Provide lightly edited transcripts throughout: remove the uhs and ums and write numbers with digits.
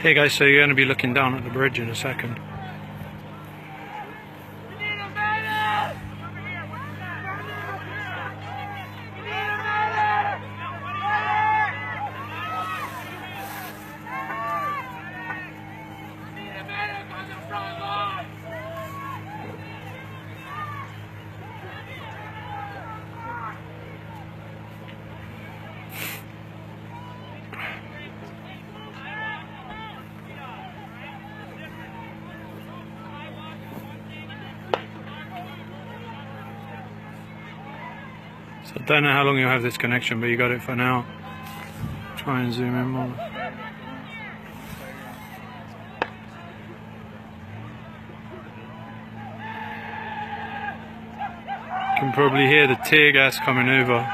Hey guys, so you're going to be looking down at the bridge in a second. So I don't know how long you'll have this connection, but you got it for now. Try and zoom in more. You can probably hear the tear gas coming over.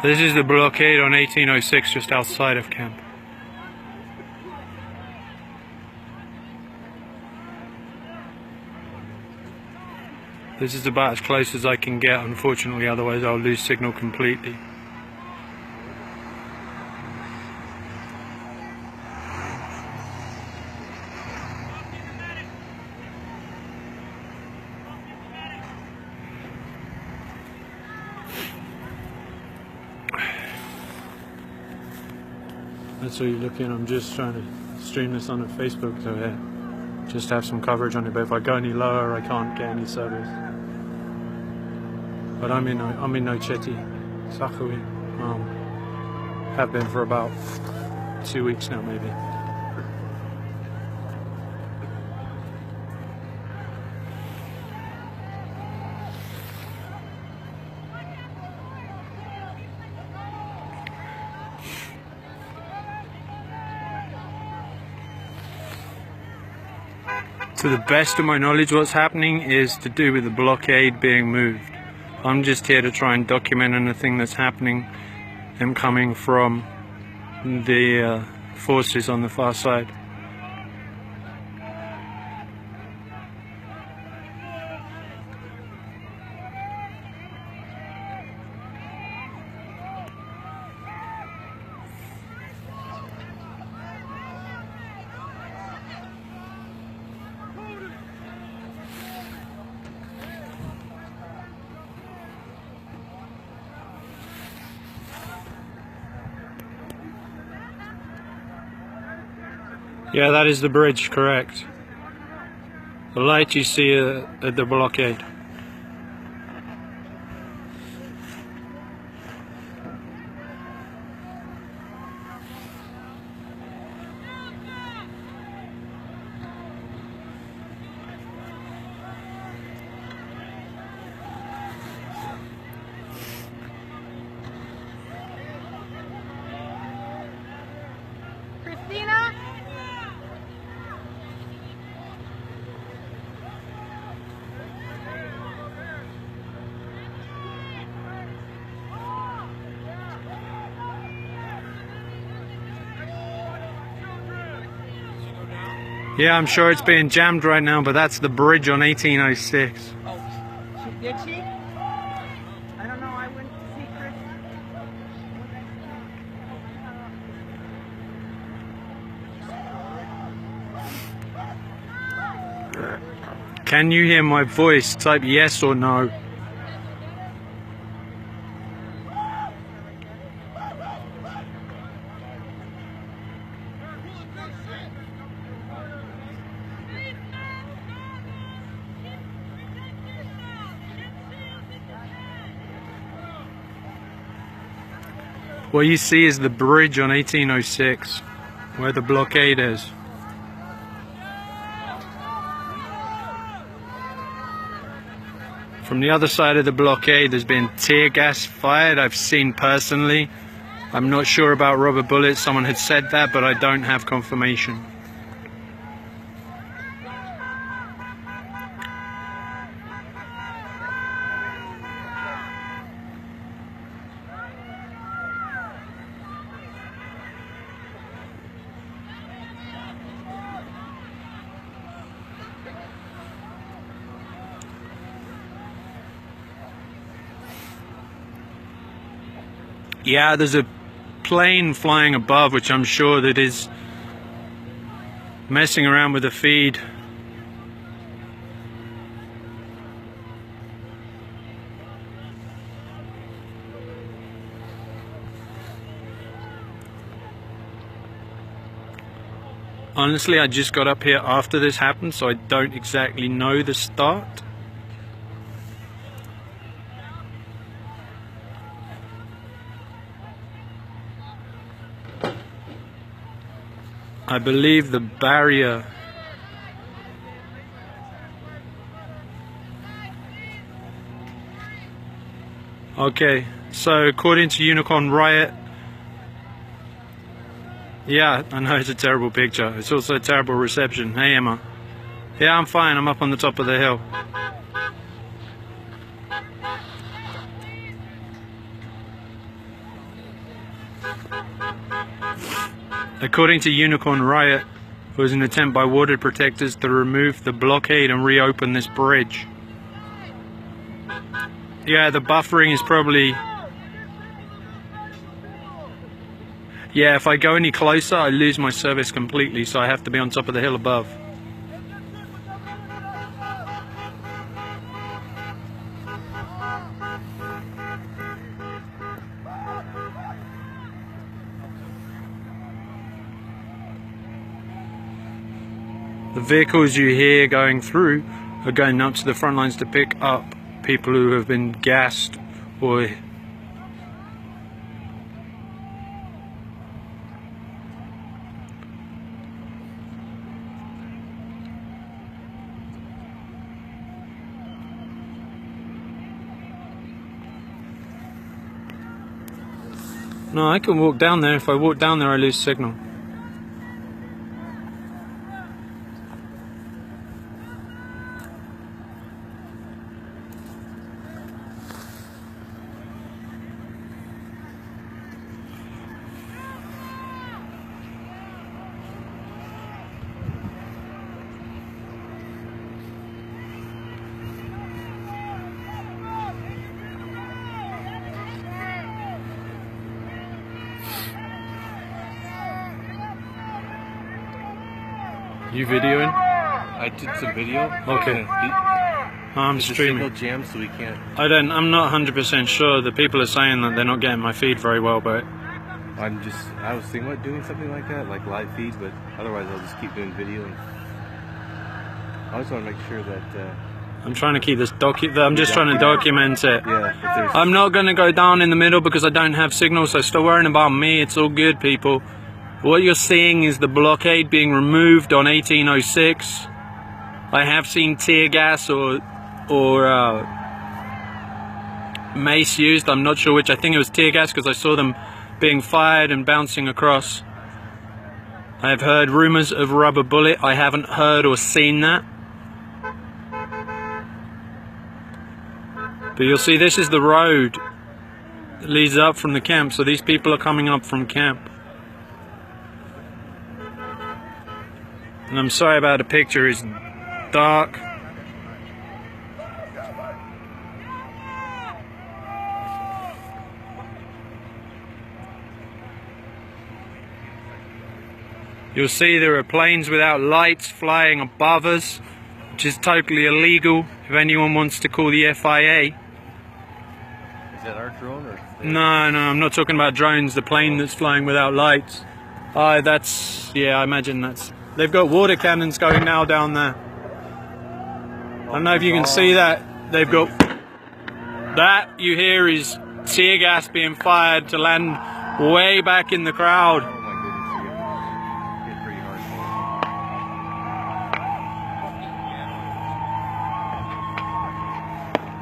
This is the blockade on 1806 just outside of camp. This is about as close as I can get, unfortunately, otherwise I'll lose signal completely. That's what you're looking. I'm just trying to stream this on Facebook, so yeah, just have some coverage on it. But if I go any lower, I can't get any service. But I'm in Nocheti, Sakhawi. Have been for about 2 weeks now, maybe. To the best of my knowledge, what's happening is to do with the blockade being moved. I'm just here to try and document anything that's happening, them coming from the forces on the far side. Yeah, that is the bridge, correct. The light you see at the blockade. Christina? Yeah, I'm sure it's being jammed right now, but that's the bridge on 1806. Oh, did she? I don't know, I went to see Chris. Can you hear my voice? Type yes or no. What you see is the bridge on 1806, where the blockade is. From the other side of the blockade, there's been tear gas fired, I've seen personally. I'm not sure about rubber bullets, someone had said that, but I don't have confirmation. Yeah, there's a plane flying above, which I'm sure that is messing around with the feed. Honestly, I just got up here after this happened, so I don't exactly know the start. I believe the barrier okay, so according to Unicorn Riot, yeah, I know it's a terrible picture. It's also a terrible reception. Hey Emma. Yeah, I'm fine. I'm up on the top of the hill. According to Unicorn Riot, it was an attempt by water protectors to remove the blockade and reopen this bridge. Yeah, the buffering is probably... Yeah, if I go any closer, I lose my service completely, so I have to be on top of the hill above. The vehicles you hear going through are going up to the front lines to pick up people who have been gassed or... No, I can walk down there. If I walk down there, I lose signal. You videoing? I did some video. Okay. I'm streaming. Signal jam, so we can't. I'm not 100% sure. The people are saying that they're not getting my feed very well, but I was thinking about doing something like that, like live feed, but otherwise I'll just keep doing video. And I just want to make sure that. I'm trying to keep this I'm just trying to document it. Yeah. I'm not going to go down in the middle because I don't have signal, so stop worrying about me. It's all good, people. What you're seeing is the blockade being removed on 1806. I have seen tear gas or mace used. I'm not sure which. I think it was tear gas because I saw them being fired and bouncing across. I have heard rumors of rubber bullet. I haven't heard or seen that. But you'll see this is the road that leads up from the camp. So these people are coming up from camp. And I'm sorry about the picture, it's dark. You'll see there are planes without lights flying above us, which is totally illegal if anyone wants to call the FIA. Is that our drone or? No, I'm not talking about drones, the plane that's flying without lights. I imagine that's... They've got water cannons going now down there. I don't know if you can see that. They've got... That you hear is tear gas being fired to land way back in the crowd. Oh my goodness, it's pretty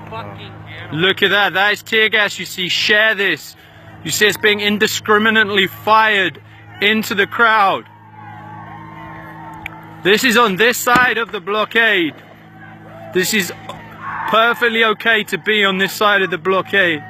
hard. Look at that. That is tear gas. You see, share this. You see it's being indiscriminately fired into the crowd. This is on this side of the blockade. This is perfectly okay to be on this side of the blockade.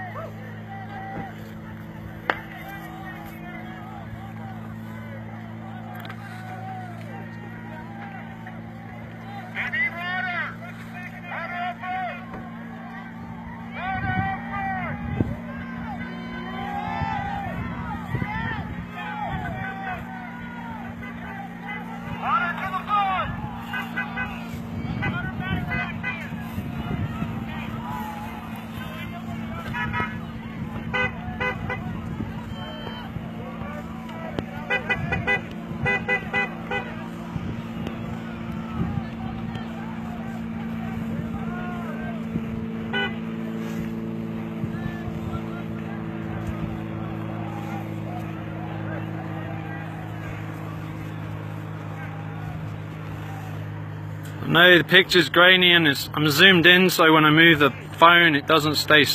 No, the picture's grainy and I'm zoomed in, so when I move the phone it doesn't stay.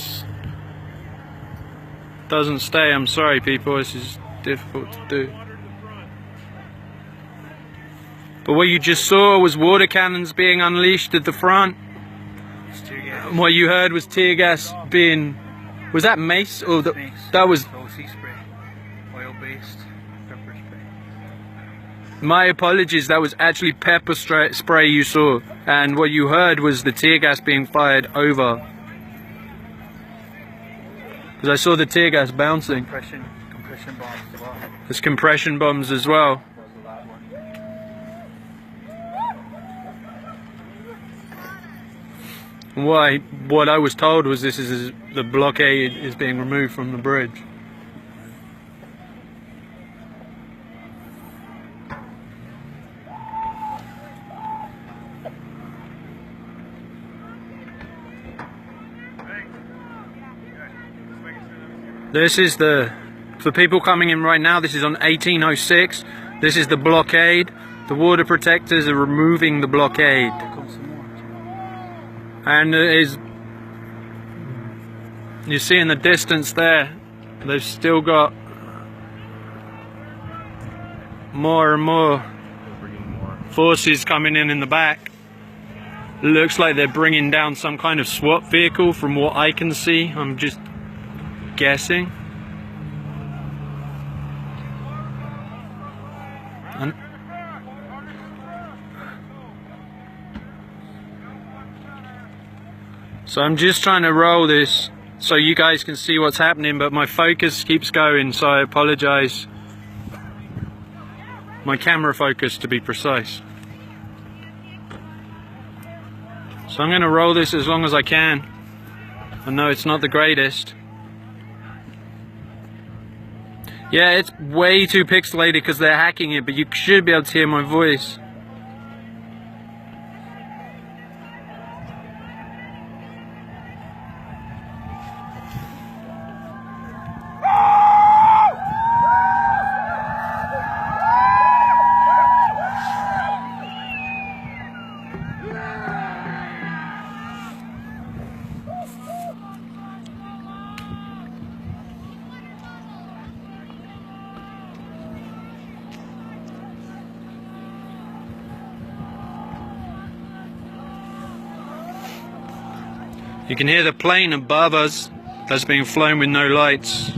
I'm sorry people, this is difficult to do. But what you just saw was water cannons being unleashed at the front. And what you heard was tear gas being... Was that mace? Or Mace. that was... OC spray. Oil-based pepper spray. My apologies, that was actually pepper spray you saw. And what you heard was the tear gas being fired over. Because I saw the tear gas bouncing. Compression bombs as well. There's compression bombs as well. That was the loud one. What I was told was this is the blockade is being removed from the bridge. This is for people coming in right now, this is on 1806. This is the blockade. The water protectors are removing the blockade. And you see in the distance there, they've still got more and more forces coming in the back. Looks like they're bringing down some kind of SWAT vehicle from what I can see. I'm just guessing. So I'm just trying to roll this so you guys can see what's happening, but my focus keeps going, so I apologize. My camera focus, to be precise. So I'm going to roll this as long as I can. I know it's not the greatest. Yeah, it's way too pixelated because they're hacking it, but you should be able to hear my voice. You can hear the plane above us that's being flown with no lights.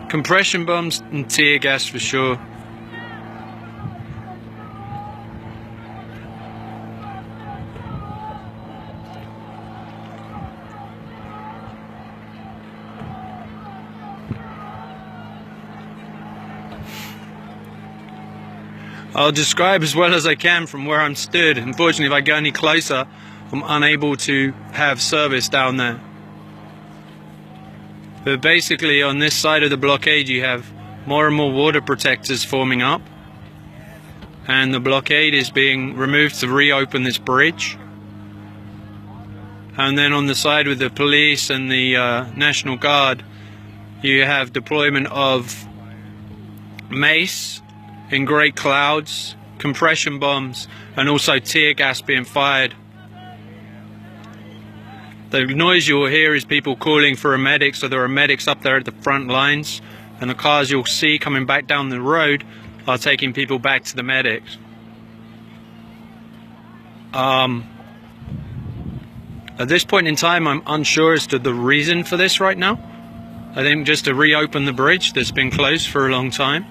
Compression bombs and tear gas for sure. I'll describe as well as I can from where I'm stood. Unfortunately, if I go any closer, I'm unable to have service down there. But basically on this side of the blockade you have more and more water protectors forming up, and the blockade is being removed to reopen this bridge. And then on the side with the police and the National Guard, you have deployment of mace in great clouds, compression bombs, and also tear gas being fired. The noise you'll hear is people calling for a medic, so there are medics up there at the front lines, and the cars you'll see coming back down the road are taking people back to the medics. At this point in time, I'm unsure as to the reason for this right now. I think just to reopen the bridge that's been closed for a long time.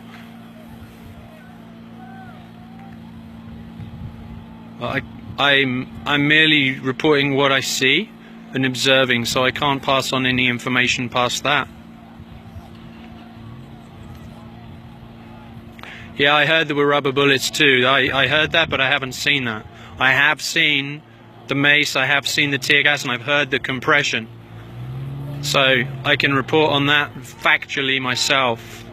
I'm merely reporting what I see and observing, so I can't pass on any information past that. Yeah, I heard there were rubber bullets too. I heard that, but I haven't seen that. I have seen the mace, I have seen the tear gas, and I've heard the compression. So I can report on that factually myself.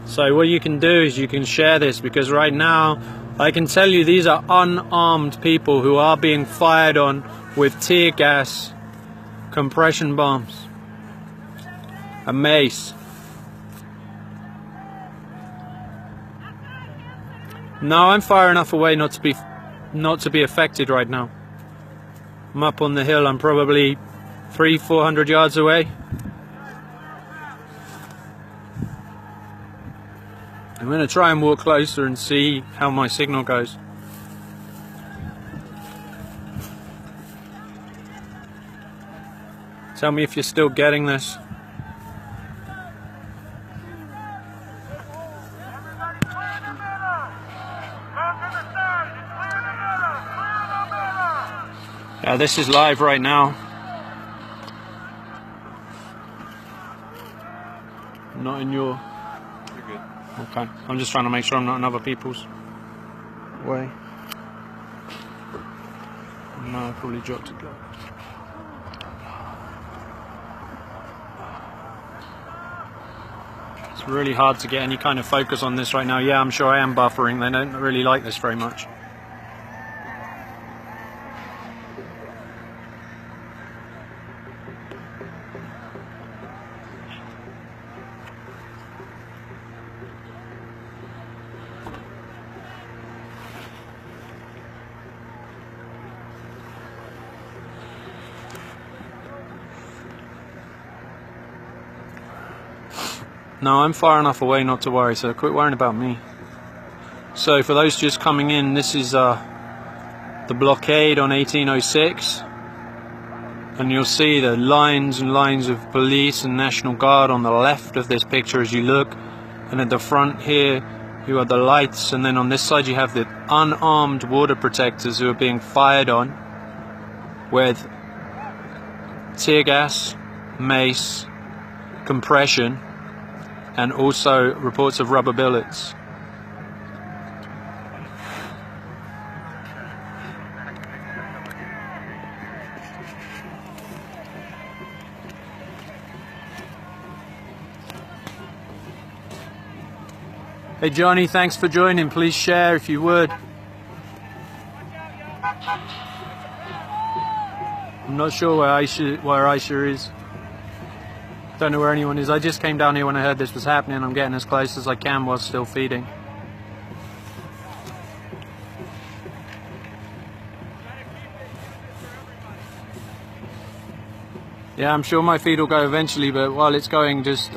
So what you can do is you can share this, because right now I can tell you these are unarmed people who are being fired on with tear gas, compression bombs, a mace. No, I'm far enough away not to be affected right now. I'm up on the hill. I'm probably 300-400 yards away. I'm going to try and walk closer and see how my signal goes. Tell me if you're still getting this. Yeah, this is live right now. Not in your... You're good. Okay, I'm just trying to make sure I'm not in other people's way. No, I probably dropped it. It's really hard to get any kind of focus on this right now. Yeah, I'm sure I am buffering. They don't really like this very much. No, I'm far enough away not to worry, so quit worrying about me. So for those just coming in, this is the blockade on 1806. And you'll see the lines and lines of police and National Guard on the left of this picture as you look. And at the front here, you have the lights, and then on this side you have the unarmed water protectors who are being fired on with tear gas, mace, compression, and also reports of rubber bullets. Hey Johnny, thanks for joining. Please share if you would. I'm not sure where Aisha is. Don't know where anyone is. I just came down here when I heard this was happening. I'm getting as close as I can while still feeding. Yeah, I'm sure my feed will go eventually, but while it's going, just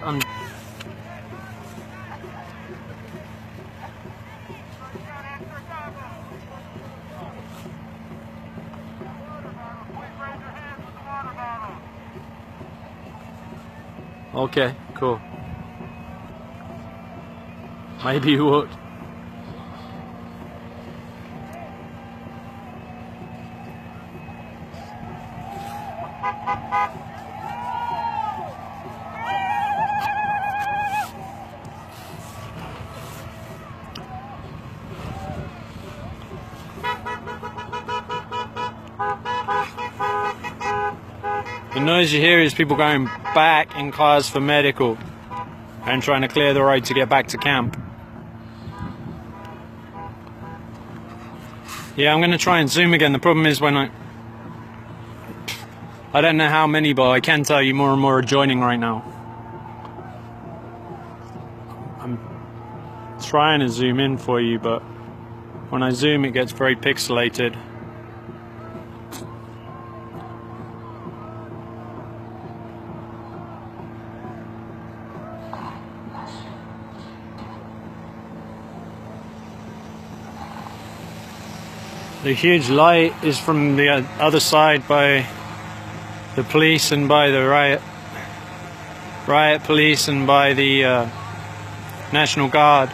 okay, cool. Maybe you would. The noise you hear is people going back in cars for medical and trying to clear the road to get back to camp. Yeah, I'm going to try and zoom again. The problem is when I don't know how many, but I can tell you more and more are joining right now. I'm trying to zoom in for you, but when I zoom it gets very pixelated. The huge light is from the other side by the police and by the riot police and by the National Guard.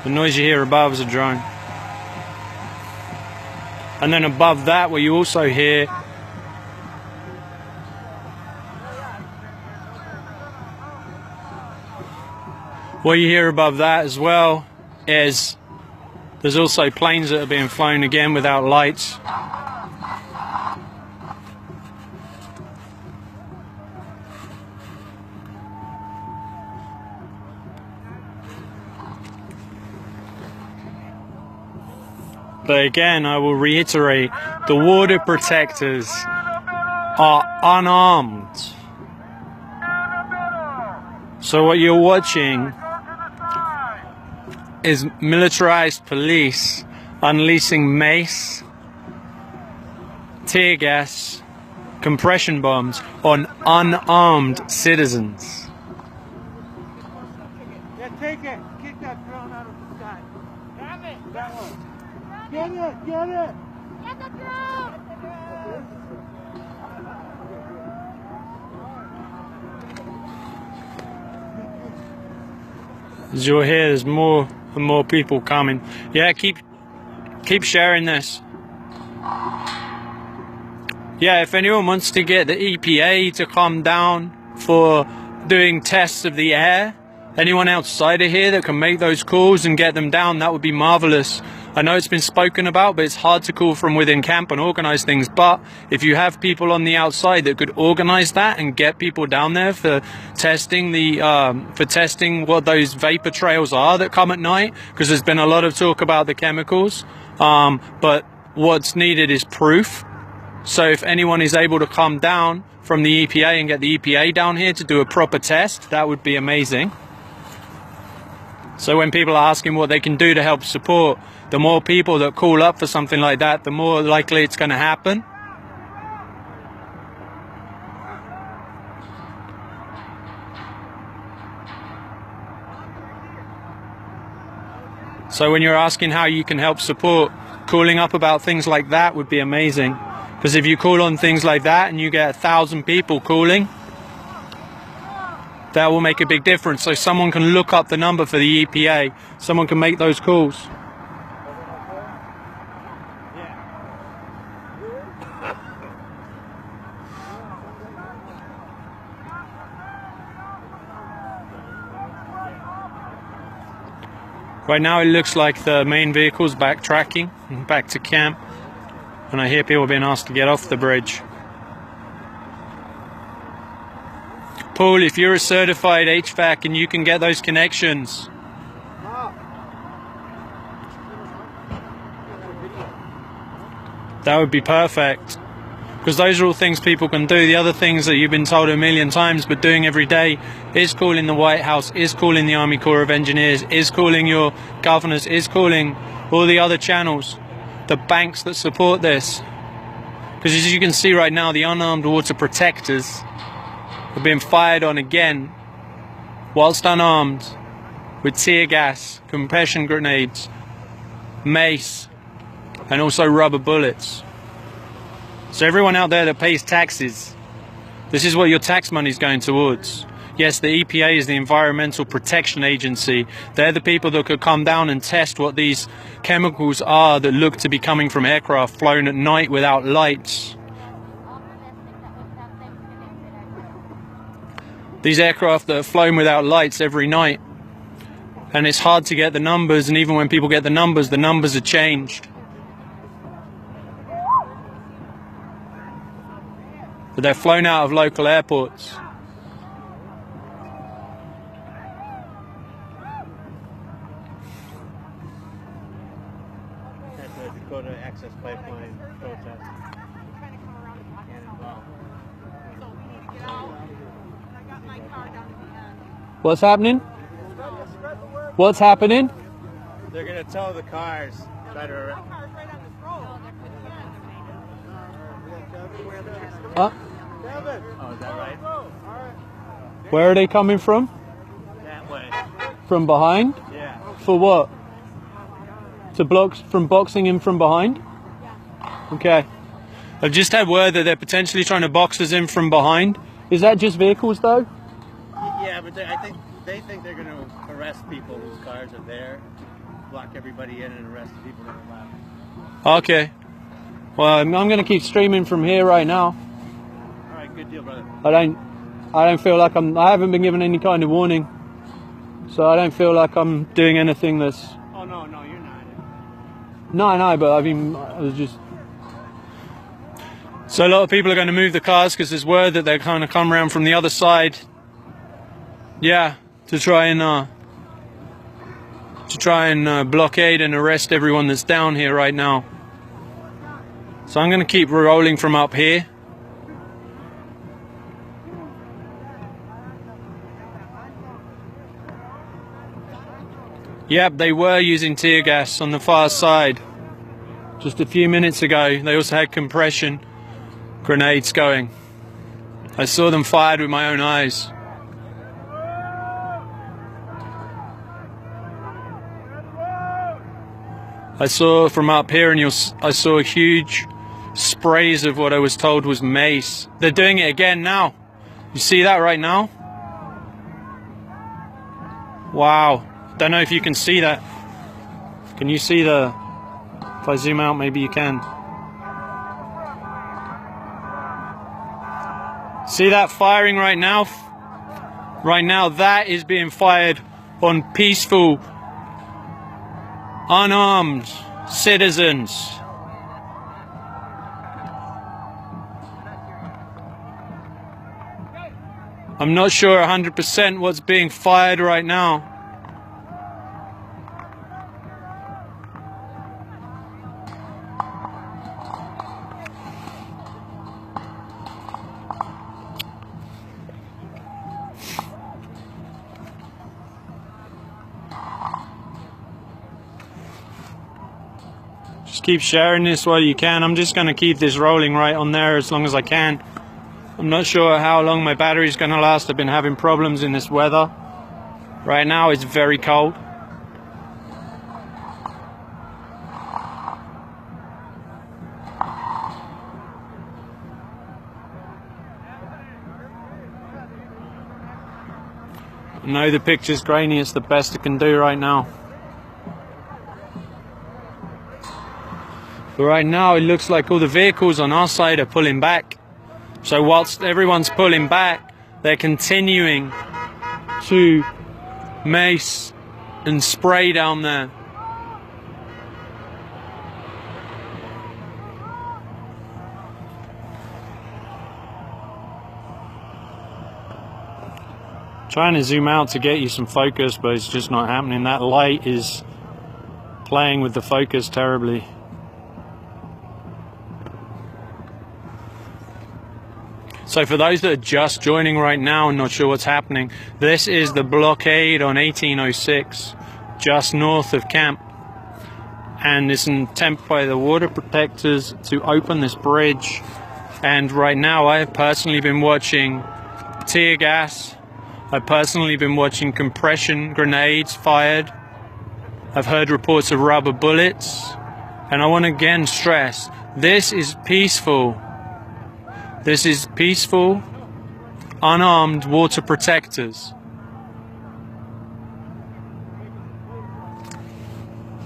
The noise you hear above is a drone. And then above that, what you also hear above that as well is there's also planes that are being flown again without lights. But again, I will reiterate, the water protectors are unarmed. So what you're watching is militarized police unleashing mace, tear gas, compression bombs on unarmed citizens. Yeah, take it. Kick that drone out of the sky. Damn it. That one. Get it. Get it. Get the drone. As you'll hear, there's more and more people coming. Yeah, keep sharing this. Yeah, if anyone wants to get the EPA to come down for doing tests of the air, anyone outside of here that can make those calls and get them down, that would be marvelous. I know it's been spoken about, but it's hard to call from within camp and organize things. But if you have people on the outside that could organize that and get people down there for testing what those vapor trails are that come at night, because there's been a lot of talk about the chemicals, but what's needed is proof. So if anyone is able to come down from the EPA and get the EPA down here to do a proper test, that would be amazing. So when people are asking what they can do to help support, the more people that call up for something like that, the more likely it's going to happen. So when you're asking how you can help support, calling up about things like that would be amazing. Because if you call on things like that and you get 1,000 people calling, that will make a big difference. So someone can look up the number for the EPA, someone can make those calls. Right now it looks like the main vehicle's backtracking back to camp, and I hear people being asked to get off the bridge. Paul, if you're a certified HVAC and you can get those connections, that would be perfect. Because those are all things people can do. The other things that you've been told a million times but doing every day is calling the White House, is calling the Army Corps of Engineers, is calling your governors, is calling all the other channels, the banks that support this. Because as you can see right now, the unarmed water protectors are being fired on again whilst unarmed with tear gas, compression grenades, mace, and also rubber bullets. So everyone out there that pays taxes, this is what your tax money is going towards. Yes, the EPA is the Environmental Protection Agency. They're the people that could come down and test what these chemicals are that look to be coming from aircraft flown at night without lights. These aircraft that are flown without lights every night. And it's hard to get the numbers, and even when people get the numbers are changed. But they're flown out of local airports. At the Dakota Access Pipeline protest. What's happening? What's happening? They're going to tow the cars. Try to Huh? Oh, is that right? Where are they coming from? That way. From behind? Yeah. For what? To block from boxing in from behind? Okay. I've just had word that they're potentially trying to box us in from behind. Is that just vehicles though? Yeah, but I think they think they're going to arrest people whose cars are there, block everybody in, and arrest the people that are allowed. Okay. Well, I'm going to keep streaming from here right now. All right, good deal, brother. I don't feel like I haven't been given any kind of warning, so I don't feel like I'm doing anything that's. Oh no, you're not. No, but I mean, I was just. So a lot of people are going to move the cars because there's word that they're kind of come around from the other side. Yeah, to try and blockade and arrest everyone that's down here right now. So I'm going to keep rolling from up here. Yep, they were using tear gas on the far side. Just a few minutes ago, they also had compression grenades going. I saw them fired with my own eyes. I saw from up here, and I saw huge sprays of what I was told was mace. They're doing it again now. You see that right now? Wow. Don't know if you can see that. Can you see the... If I zoom out, maybe you can. See that firing right now? Right now, that is being fired on peaceful, unarmed citizens. I'm not sure 100% what's being fired right now. Just keep sharing this while you can. I'm just going to keep this rolling right on there as long as I can. I'm not sure how long my battery's going to last. I've been having problems in this weather. Right now it's very cold. I know the picture's grainy, it's the best I can do right now. But right now it looks like all the vehicles on our side are pulling back. So whilst everyone's pulling back, they're continuing to mace and spray down there. Trying to zoom out to get you some focus, but it's just not happening. That light is playing with the focus terribly. So for those that are just joining right now and not sure what's happening, this is the blockade on 1806, just north of camp. And it's an attempt by the water protectors to open this bridge. And right now I have personally been watching tear gas. I've personally been watching compression grenades fired. I've heard reports of rubber bullets. And I want to again stress, this is peaceful. This is peaceful, unarmed water protectors.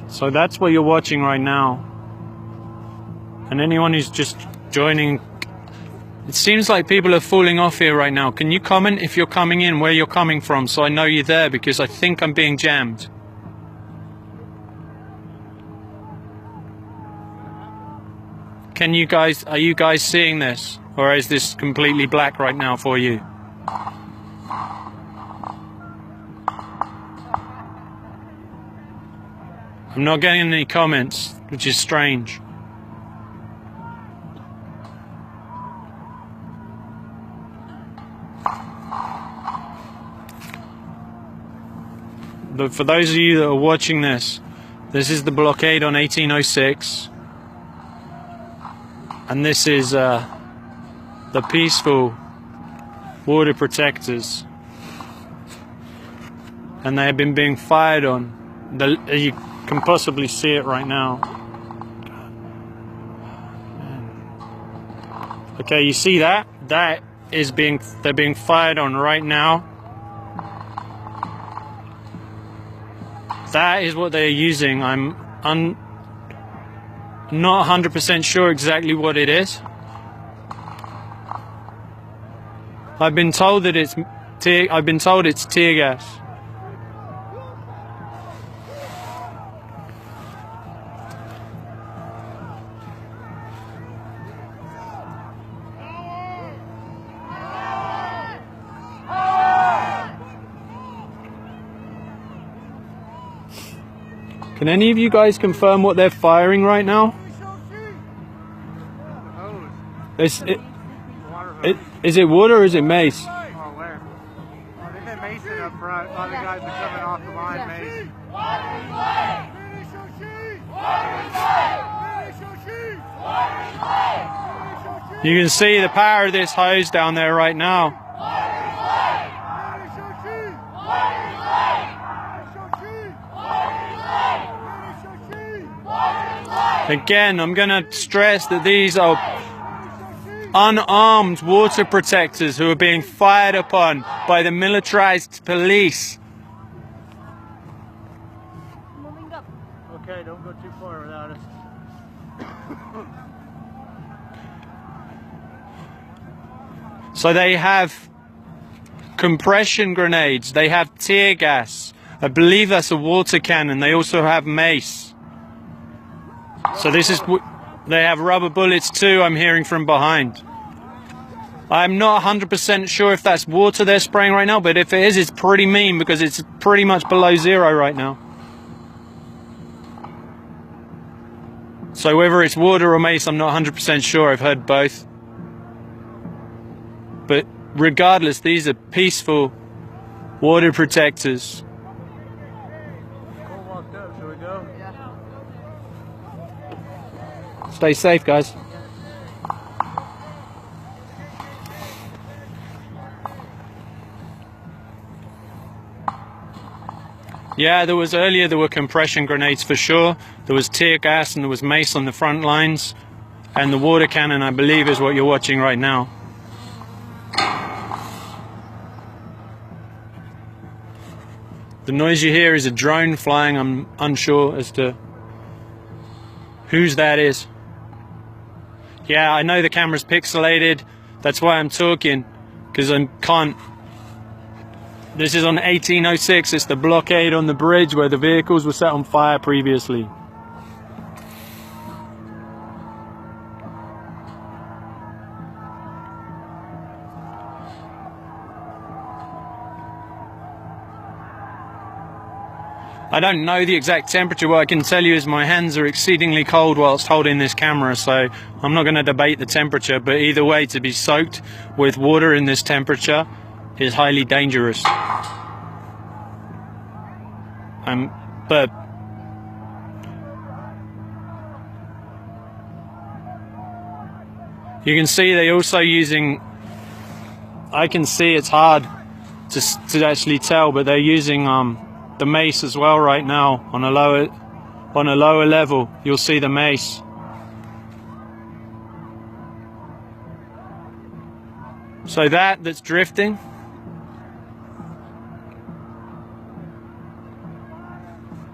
So that's what you're watching right now. And anyone who's just joining, it seems like people are falling off here right now. Can you comment if you're coming in, where you're coming from, so I know you're there, because I think I'm being jammed. Can you guys, are you guys seeing this? Or is this completely black right now for you? I'm not getting any comments, which is strange. But for those of you that are watching this, this is the blockade on 1806. And this is the peaceful water protectors. And they have been being fired on. You can possibly see it right now. Okay, you see that? That is they're being fired on right now. That is what they're using. I'm not 100% sure exactly what it is. I've been told that it's tear gas. Can any of you guys confirm what they're firing right now? Is it water or is it mace? Get that Mason up front. A lot of guys are coming off the line, Mason. You can see the power of this hose down there right now. Again, I'm going to stress that these are unarmed water protectors who are being fired upon by the militarized police. Okay, don't go too far without us. So they have compression grenades, they have tear gas, I believe that's a water cannon, they also have mace. So this is, they have rubber bullets too, I'm hearing from behind. I'm not 100% sure if that's water they're spraying right now, but if it is, it's pretty mean because it's pretty much below zero right now. So whether it's water or mace, I'm not 100% sure, I've heard both. But regardless, these are peaceful water protectors. Cole walked up, shall we go? Yeah. Stay safe, guys. Yeah, there were compression grenades for sure. There was tear gas and there was mace on the front lines. And the water cannon, I believe, is what you're watching right now. The noise you hear is a drone flying. I'm unsure as to whose that is. Yeah, I know the camera's pixelated. That's why I'm talking, because I can't. This is on 1806. It's the blockade on the bridge where the vehicles were set on fire previously. I don't know the exact temperature. What I can tell you is my hands are exceedingly cold whilst holding this camera, so I'm not going to debate the temperature, but either way, to be soaked with water in this temperature is highly dangerous. But you can see they're also using, I can see it's hard to actually tell, but they're using the mace as well right now on a lower level. You'll see the mace. So that's drifting.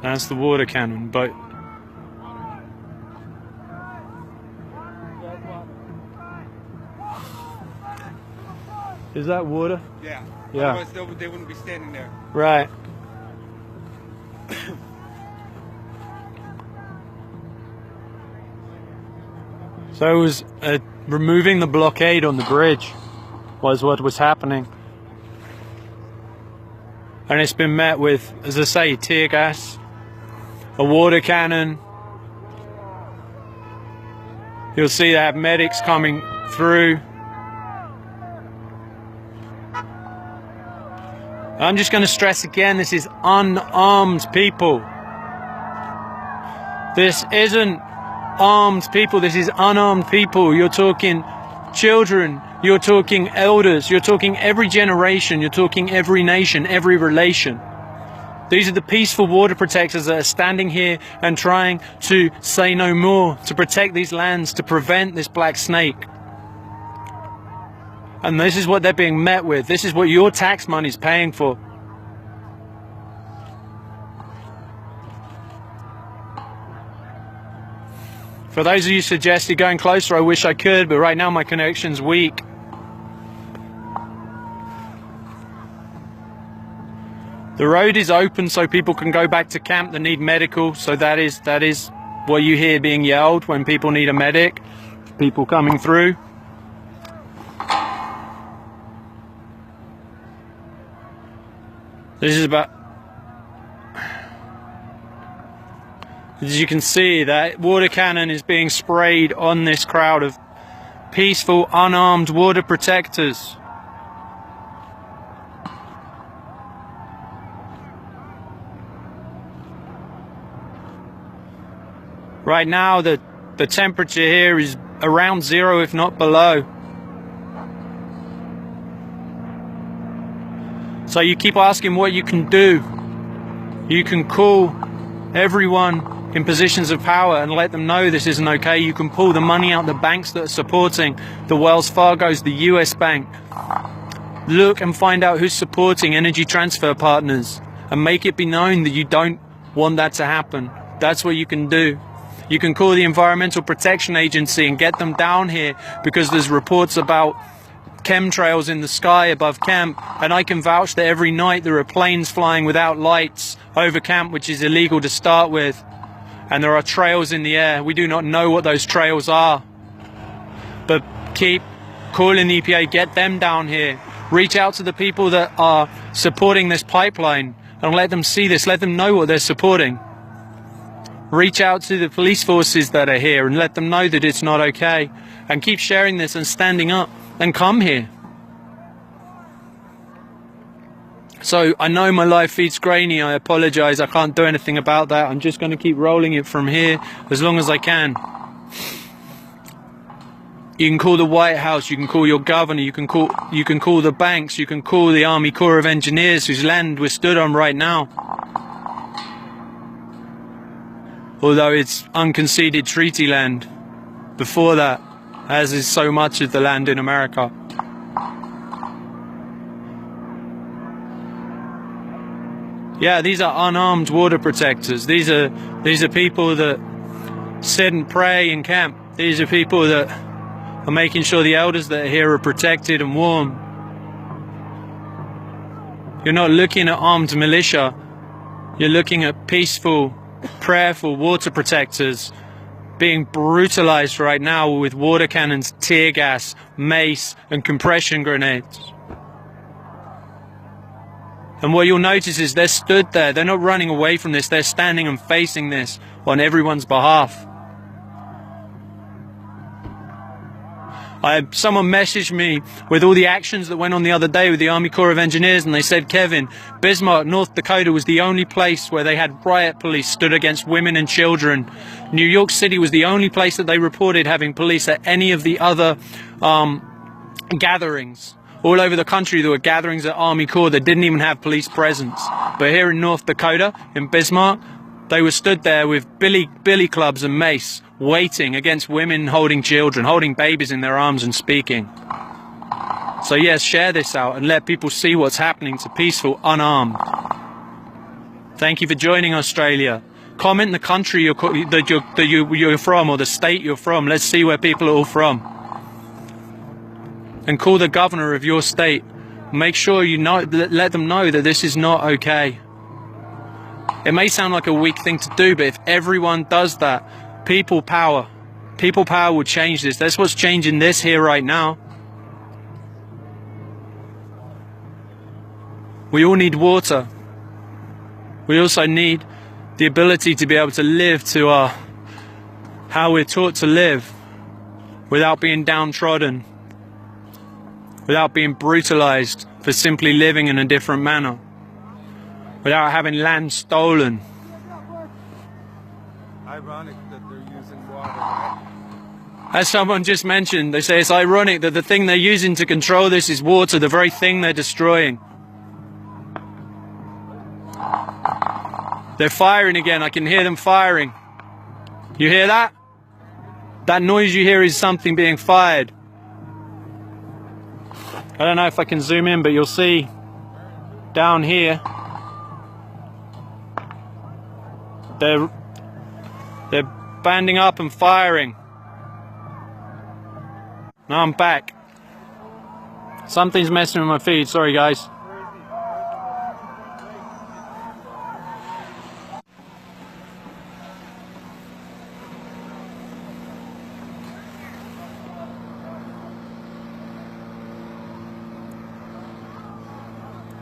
That's the water cannon boat. Is that water? Yeah. Yeah. Otherwise they wouldn't be standing there. Right. So it was removing the blockade on the bridge was what was happening. And it's been met with, as I say, tear gas, a water cannon. You'll see they have medics coming through. I'm just going to stress again, this is unarmed people. This isn't armed people, this is unarmed people. You're talking children, you're talking elders, you're talking every generation, you're talking every nation, every relation. These are the peaceful water protectors that are standing here and trying to say no more, to protect these lands, to prevent this black snake. And this is what they're being met with. This is what your tax money is paying for. For those of you suggesting going closer, I wish I could, but right now my connection's weak. The road is open so people can go back to camp that need medical, so that is what you hear being yelled when people need a medic, people coming through. This is about, as you can see, that water cannon is being sprayed on this crowd of peaceful, unarmed water protectors. Right now, the temperature here is around 0, if not below. So you keep asking what you can do. You can call everyone in positions of power and let them know this isn't okay. You can pull the money out the banks that are supporting the Wells Fargos, the US Bank. Look and find out who's supporting energy transfer partners and make it be known that you don't want that to happen. That's what you can do. You can call the Environmental Protection Agency and get them down here because there's reports about chemtrails in the sky above camp, and I can vouch that every night there are planes flying without lights over camp, which is illegal to start with, and there are trails in the air. We do not know what those trails are, but keep calling the EPA, get them down here, reach out to the people that are supporting this pipeline and let them see this, let them know what they're supporting. Reach out to the police forces that are here and let them know that it's not okay, and keep sharing this and standing up and come here. So I know my live feed's grainy, I apologize, I can't do anything about that. I'm just going to keep rolling it from here as long as I can. You can call the White House, you can call your governor, you can call the banks, you can call the Army Corps of Engineers whose land we're stood on right now. Although it's unconceded treaty land before that, as is so much of the land in America. Yeah, these are unarmed water protectors. These are people that sit and pray in camp. These are people that are making sure the elders that are here are protected and warm. You're not looking at armed militia. You're looking at peaceful, prayerful water protectors being brutalized right now with water cannons, tear gas, mace, and compression grenades. And what you'll notice is they're stood there. They're not running away from this. They're standing and facing this on everyone's behalf. Someone messaged me with all the actions that went on the other day with the Army Corps of Engineers, and they said, Kevin, Bismarck, North Dakota was the only place where they had riot police stood against women and children. New York City was the only place that they reported having police at any of the other gatherings. All over the country there were gatherings at Army Corps that didn't even have police presence. But here in North Dakota, in Bismarck, they were stood there with billy clubs and mace, waiting against women holding children, holding babies in their arms and speaking. So yes, share this out and let people see what's happening to peaceful, unarmed. Thank you for joining Australia. Comment the country you're from, or the state you're from. Let's see where people are all from. And call the governor of your state. Make sure you know, let them know that this is not okay. It may sound like a weak thing to do, but if everyone does that, people power will change this. That's what's changing this here right now. We all need water. We also need the ability to be able to live to how we're taught to live, without being downtrodden, without being brutalized for simply living in a different manner, without having land stolen. Ironic that they're using water, right? As someone just mentioned, they say it's ironic that the thing they're using to control this is water, the very thing they're destroying. They're firing again. I can hear them firing. You hear that? That noise you hear is something being fired. I don't know if I can zoom in, but you'll see down here they're banding up and firing. Now I'm back. Something's messing with my feed, sorry guys.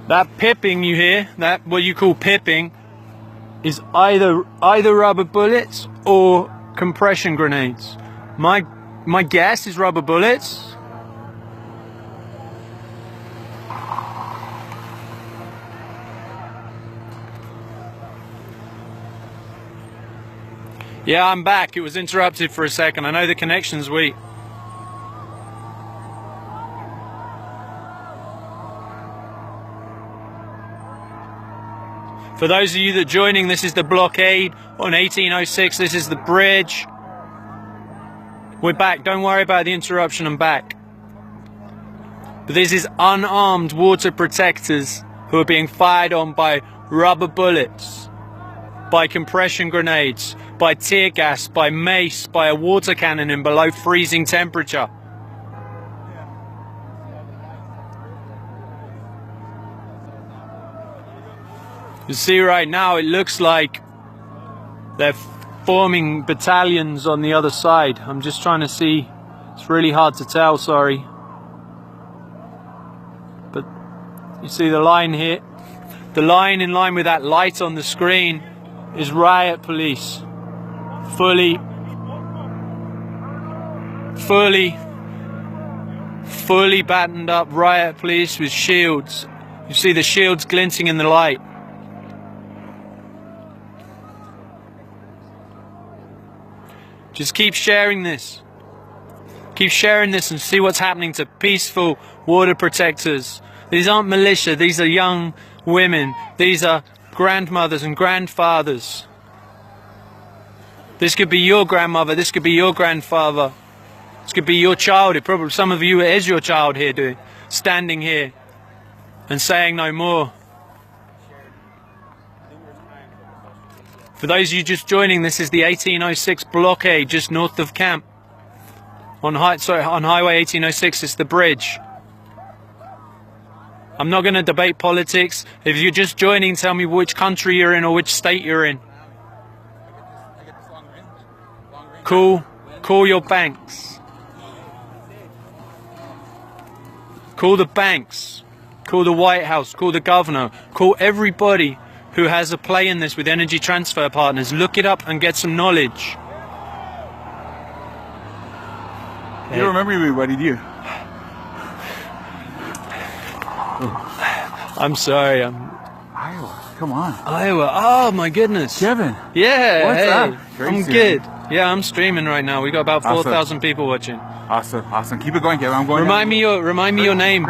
That pipping you hear, that what you call pipping, is either rubber bullets or compression grenades. My guess is rubber bullets. Yeah, I'm back. It was interrupted for a second. I know the connection's weak. For those of you that are joining, this is the blockade on 1806. This is the bridge. We're back. Don't worry about the interruption. I'm back. But this is unarmed water protectors who are being fired on by rubber bullets, by compression grenades, by tear gas, by mace, by a water cannon in below freezing temperature. You see right now, it looks like they're forming battalions on the other side. I'm just trying to see. It's really hard to tell, sorry. But you see the line here? The line in line with that light on the screen is riot police. Fully battened up riot police with shields. You see the shields glinting in the light. Just keep sharing this. Keep sharing this and see what's happening to peaceful water protectors. These aren't militia, these are young women. These are grandmothers and grandfathers. This could be your grandmother, this could be your grandfather. This could be your child. It probably, some of you, it is your child here, standing here and saying no more. For those of you just joining, this is the 1806 blockade just north of camp. On Highway 1806, it's the bridge. I'm not going to debate politics. If you're just joining, tell me which country you're in or which state you're in. Cool. Call your banks. Call the banks. Call the White House. Call the governor. Call everybody who has a play in this with Energy Transfer Partners. Look it up and get some knowledge. You don't remember me, what did you? I'm sorry. Iowa, come on. Iowa. Oh my goodness. Kevin. Yeah. What's hey, up? I'm good. Yeah, I'm streaming right now. We got about 4,000 people watching. Awesome. Keep it going, Kevin. I'm going. Remind me your name.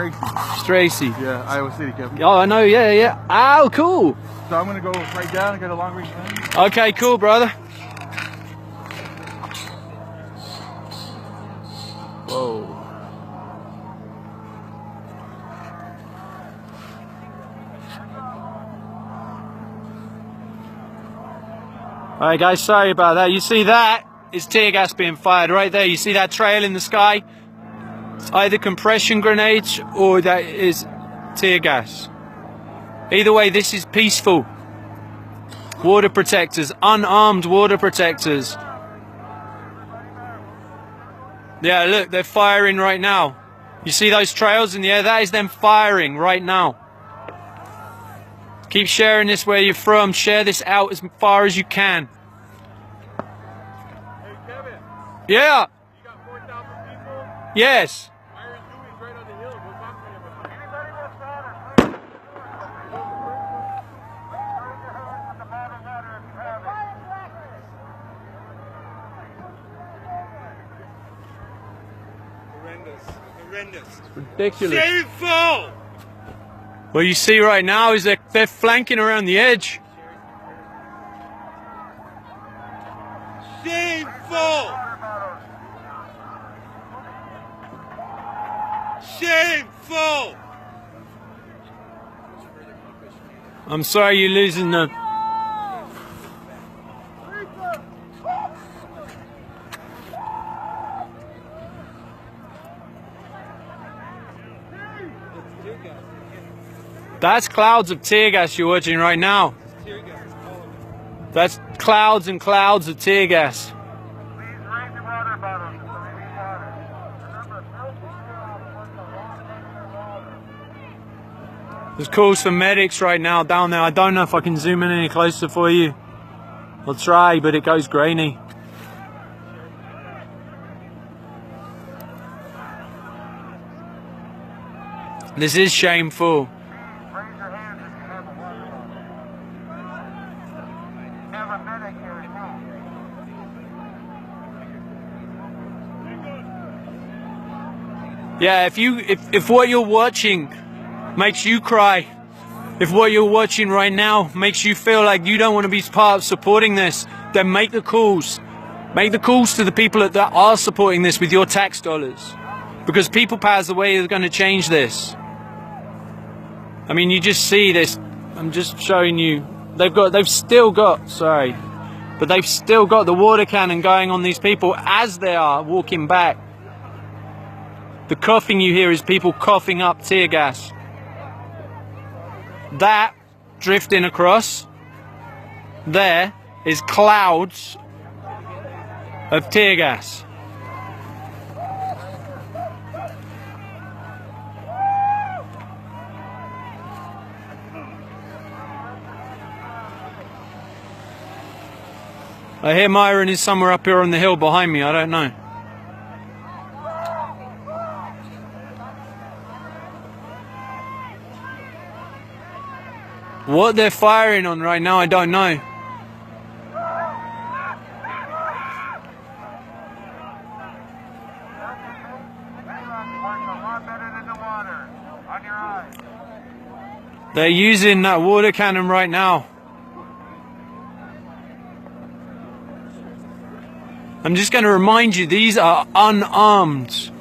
Tracy. Yeah, Iowa City, Kevin. Oh, I know. Yeah. Oh, cool. So I'm gonna go right down and get a long range gun. Okay, cool, brother. Whoa. Alright guys, sorry about that. You see that? It's tear gas being fired right there. You see that trail in the sky? It's either compression grenades or that is tear gas. Either way, this is peaceful. Water protectors, unarmed water protectors. Yeah, look, they're firing right now. You see those trails in the air? That is them firing right now. Keep sharing this where you're from. Share this out as far as you can. Hey, Kevin. Yeah. You got 4,000 people? Yes. Iron Dewey's right on the hill. Go talk to him. Anybody that's down or horrendous. Ridiculous. Shameful! What you see right now is that they're flanking around the edge. Shameful! Shameful! I'm sorry you're losing the... That's clouds of tear gas you're watching right now. That's clouds and clouds of tear gas. There's calls for medics right now down there. I don't know if I can zoom in any closer for you. I'll try, but it goes grainy. This is shameful. Yeah, if what you're watching makes you cry, if what you're watching right now makes you feel like you don't want to be part of supporting this, then make the calls. Make the calls to the people that are supporting this with your tax dollars. Because people power is the way they're going to change this. I mean, you just see this. I'm just showing you. They've still got the water cannon going on these people as they are walking back. The coughing you hear is people coughing up tear gas. That drifting across there is clouds of tear gas. I hear Myron is somewhere up here on the hill behind me, I don't know. What they're firing on right now, I don't know. They're using that water cannon right now. I'm just going to remind you, these are unarmed.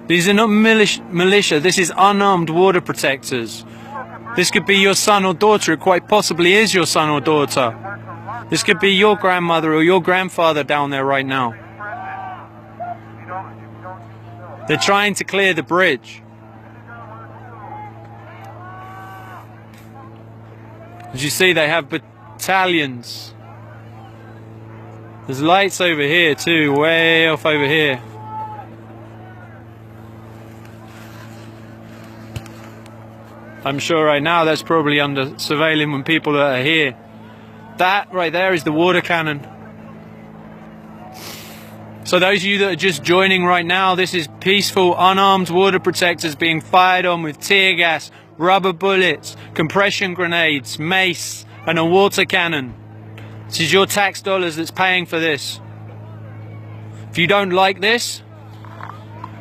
These are not militia. This is unarmed water protectors. This could be your son or daughter. It quite possibly is your son or daughter. This could be your grandmother or your grandfather down there right now. They're trying to clear the bridge. As you see, they have battalions. There's lights over here too, way off over here. I'm sure right now that's probably under surveilling when people that are here. That right there is the water cannon. So those of you that are just joining right now, this is peaceful, unarmed water protectors being fired on with tear gas, rubber bullets, compression grenades, mace, and a water cannon. This is your tax dollars that's paying for this. If you don't like this,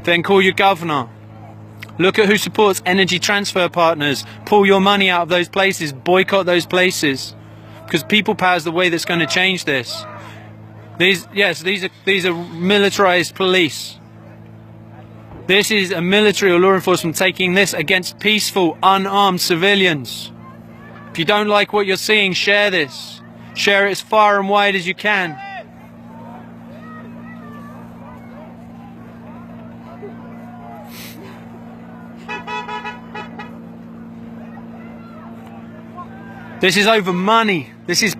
then call your governor. Look at who supports Energy Transfer Partners. Pull your money out of those places. Boycott those places. Because people power is the way that's going to change this. These are militarized police. This is a military or law enforcement taking this against peaceful, unarmed civilians. If you don't like what you're seeing, share this. Share it as far and wide as you can. This is over money. This is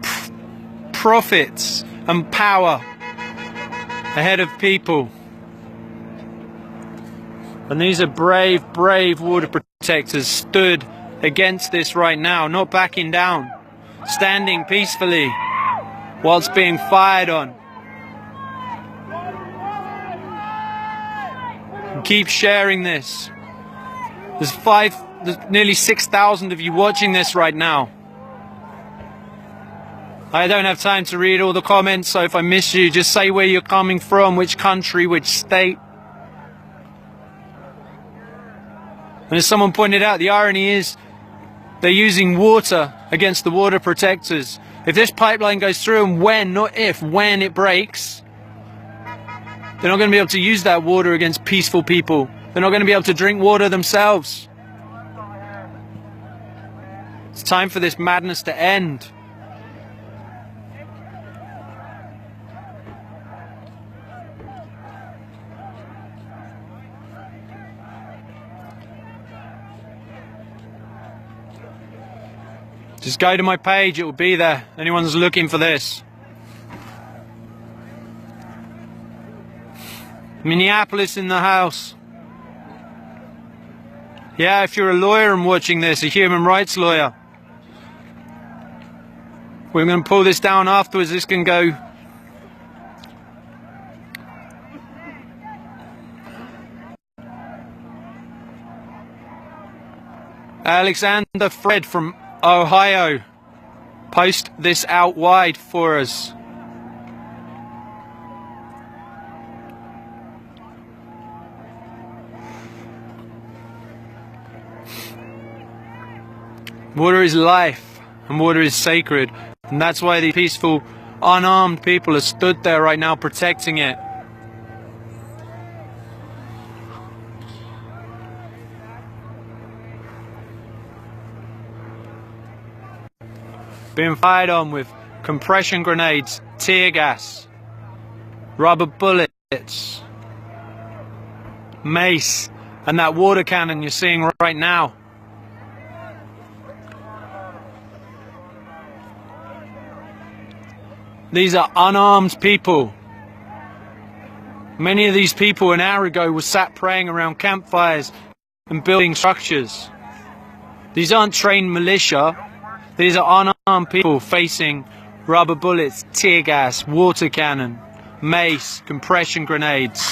profits and power ahead of people. And these are brave, brave water protectors stood against this right now, not backing down. Standing peacefully whilst being fired on. Keep sharing this. There's nearly 6,000 of you watching this right now. I don't have time to read all the comments, so if I miss you, just say where you're coming from, which country, which state. And as someone pointed out, the irony is they're using water against the water protectors. If this pipeline goes through, and when, not if, when it breaks, they're not going to be able to use that water against peaceful people. They're not going to be able to drink water themselves. It's time for this madness to end. Just go to my page, it will be there. Anyone's looking for this. Minneapolis in the house. Yeah, if you're a lawyer and watching this, a human rights lawyer. We're going to pull this down afterwards. This can go. Alexander Fred from Ohio, post this out wide for us. Water is life, and water is sacred. And that's why the peaceful, unarmed people are stood there right now protecting it. Being fired on with compression grenades, tear gas, rubber bullets, mace, and that water cannon you're seeing right now. These are unarmed people. Many of these people an hour ago were sat praying around campfires and building structures. These aren't trained militia. These are unarmed people facing rubber bullets, tear gas, water cannon, mace, compression grenades.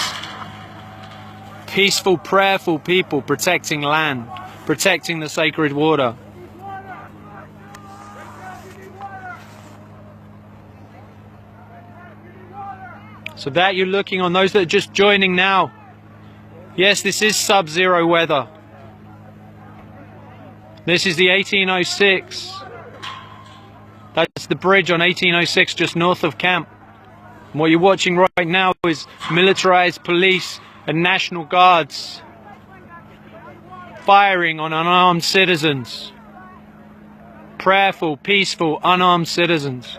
Peaceful, prayerful people protecting land, protecting the sacred water. So that you're looking on, those that are just joining now. Yes, this is sub-zero weather. This is the 1806. That's the bridge on 1806 just north of camp. And what you're watching right now is militarized police and National Guards firing on unarmed citizens. Prayerful, peaceful, unarmed citizens.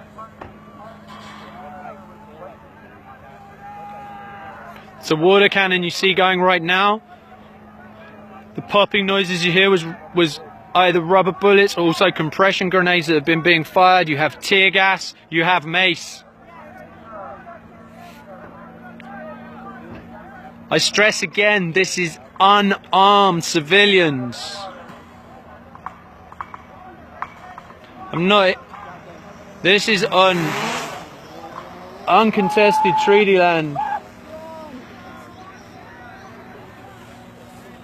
It's a water cannon you see going right now. The popping noises you hear was either rubber bullets or also compression grenades that have been being fired. You have tear gas, you have mace. I stress again, this is unarmed civilians. This is uncontested treaty land.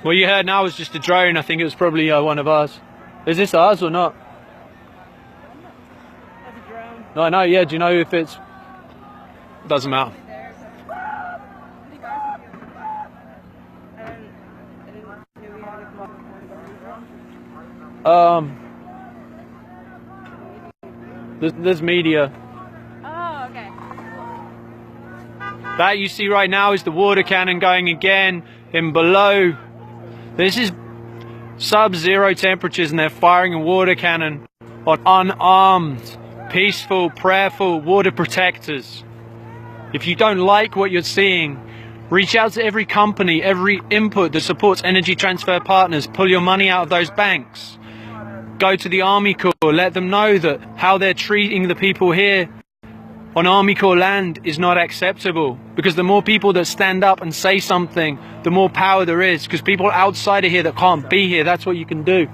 What you heard now was just a drone. I think it was probably one of ours. Is this ours or not? That's a drone. No, no, yeah. Do you know if it's... Doesn't matter. There's media. Oh, okay. That you see right now is the water cannon going again in below. This is sub-zero temperatures and they're firing a water cannon on unarmed, peaceful, prayerful water protectors. If you don't like what you're seeing, reach out to every company, every input that supports Energy Transfer Partners. Pull your money out of those banks. Go to the Army Corps, let them know that how they're treating the people here on Army Corps land is not acceptable. Because the more people that stand up and say something, the more power there is. Because people outside of here that can't be here, that's what you can do.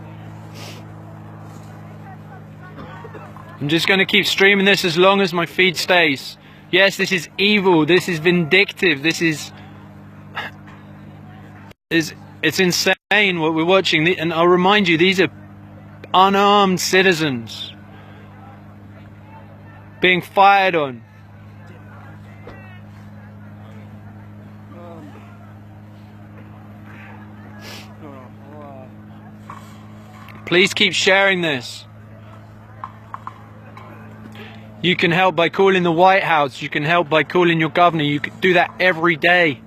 I'm just going to keep streaming this as long as my feed stays. Yes, this is evil, this is vindictive, this is... It's insane what we're watching. And I'll remind you, these are unarmed citizens being fired on. Please keep sharing this. You can help by calling the White House. You can help by calling your governor. You can do that every day.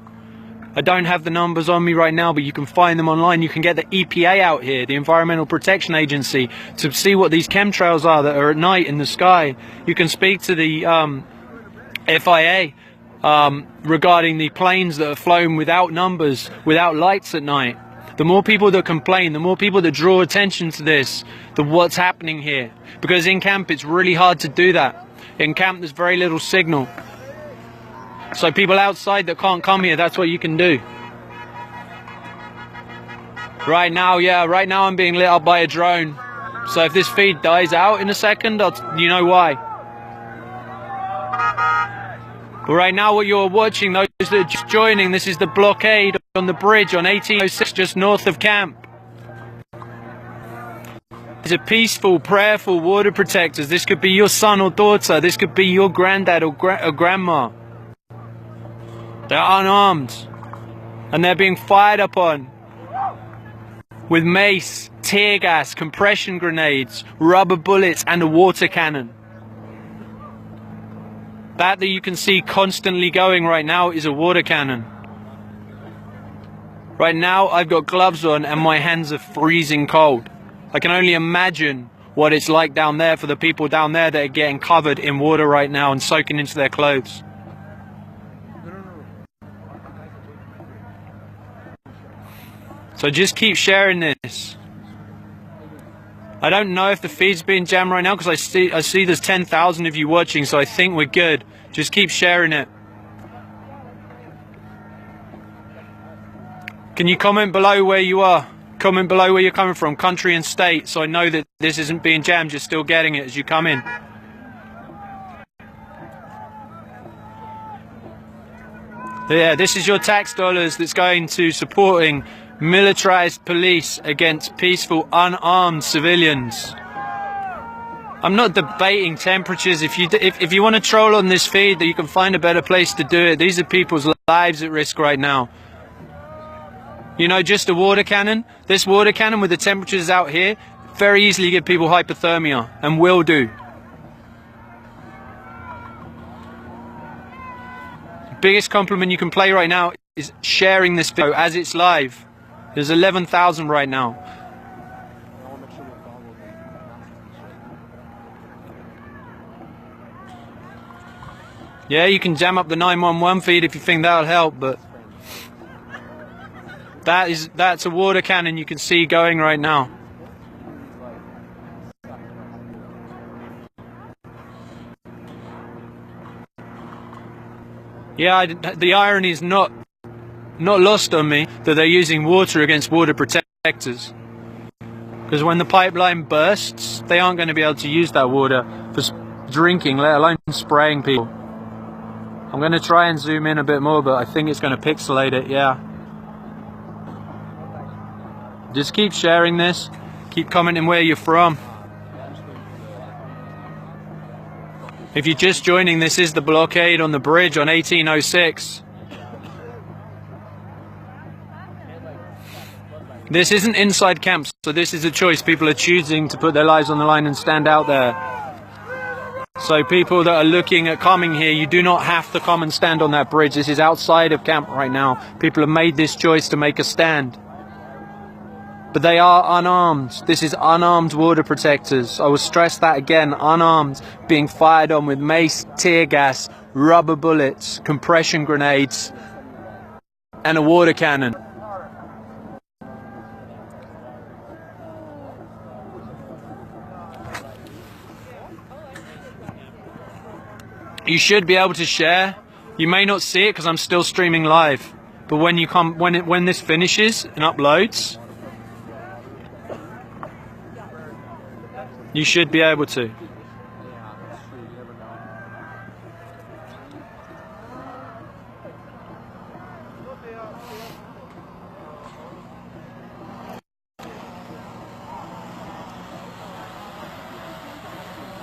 I don't have the numbers on me right now, but you can find them online. You can get the EPA out here, the Environmental Protection Agency, to see what these chemtrails are that are at night in the sky. You can speak to the FIA regarding the planes that are flown without numbers, without lights at night. The more people that complain, the more people that draw attention to this, to what's happening here. Because in camp, it's really hard to do that. In camp, there's very little signal. So people outside that can't come here, that's what you can do. Right now, yeah, right now I'm being lit up by a drone. So if this feed dies out in a second, you know why. But right now what you're watching, those that are just joining, this is the blockade on the bridge on 1806 just north of camp. These are peaceful, prayerful water protectors. This could be your son or daughter. This could be your granddad or grandma. They're unarmed. And they're being fired upon. with mace, tear gas, compression grenades, rubber bullets and a water cannon. That you can see constantly going right now is a water cannon. Right now I've got gloves on and my hands are freezing cold. I can only imagine what it's like down there for the people down there that are getting covered in water right now and soaking into their clothes. So just keep sharing this. I don't know if the feed's being jammed right now because I see there's 10,000 of you watching, so I think we're good. Just keep sharing it. Can you comment below where you are? Comment below where you're coming from, country and state, so I know that this isn't being jammed, you're still getting it as you come in. Yeah, this is your tax dollars that's going to supporting militarized police against peaceful, unarmed civilians. I'm not debating temperatures. If you want to troll on this feed, that you can find a better place to do it. These are people's lives at risk right now. You know, just a water cannon. This water cannon with the temperatures out here, very easily give people hypothermia, and will do. Biggest compliment you can play right now is sharing this video as it's live. There's 11,000 right now. Yeah, you can jam up the 911 feed if you think that'll help, but that's a water cannon you can see going right now. Yeah, the irony is not lost on me that they're using water against water protectors. Because when the pipeline bursts, they aren't going to be able to use that water for drinking, let alone spraying people. I'm going to try and zoom in a bit more, but I think it's going to pixelate it, yeah. Just keep sharing this. Keep commenting where you're from. If you're just joining, this is the blockade on the bridge on 1806. This isn't inside camps, so this is a choice. People are choosing to put their lives on the line and stand out there. So people that are looking at coming here, you do not have to come and stand on that bridge. This is outside of camp right now. People have made this choice to make a stand. But they are unarmed. This is unarmed water protectors. I will stress that again, unarmed, being fired on with mace, tear gas, rubber bullets, compression grenades, and a water cannon. You should be able to share. You may not see it because I'm still streaming live. But when you come, when this finishes and uploads, you should be able to.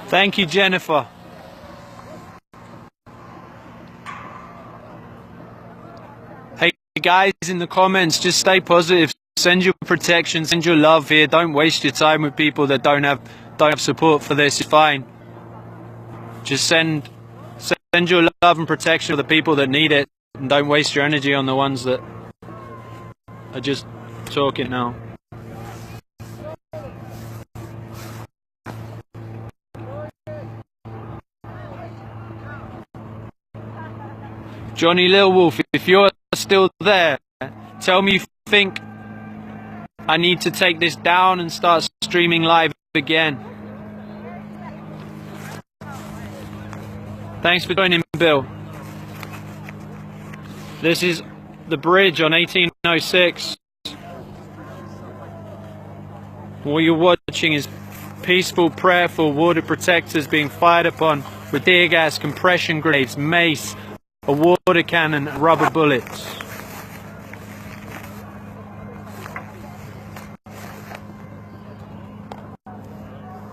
Thank you, Jennifer. Hey guys, in the comments, just stay positive. Send your protection, send your love here. Don't waste your time with people that don't have support for this. It's fine. Just send your love and protection to the people that need it, and don't waste your energy on the ones that are just talking now. Johnny Lil Wolf, if you're still there, tell me you think I need to take this down and start streaming live again. Thanks for joining, Bill. This is the bridge on 1806. What you're watching is peaceful, prayerful water protectors being fired upon with tear gas, compression grenades, mace, a water cannon, and rubber bullets.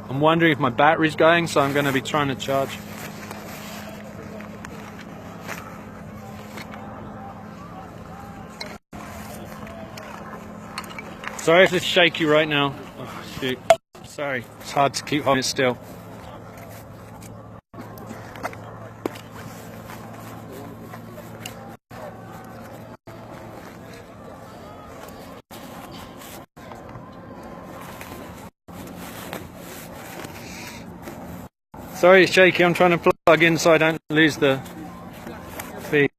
I'm wondering if my battery's going, so I'm going to be trying to charge. Sorry if it's shaky right now. Oh, shoot. Sorry, it's hard to keep holding it still. Sorry it's shaky, I'm trying to plug in so I don't lose the feed.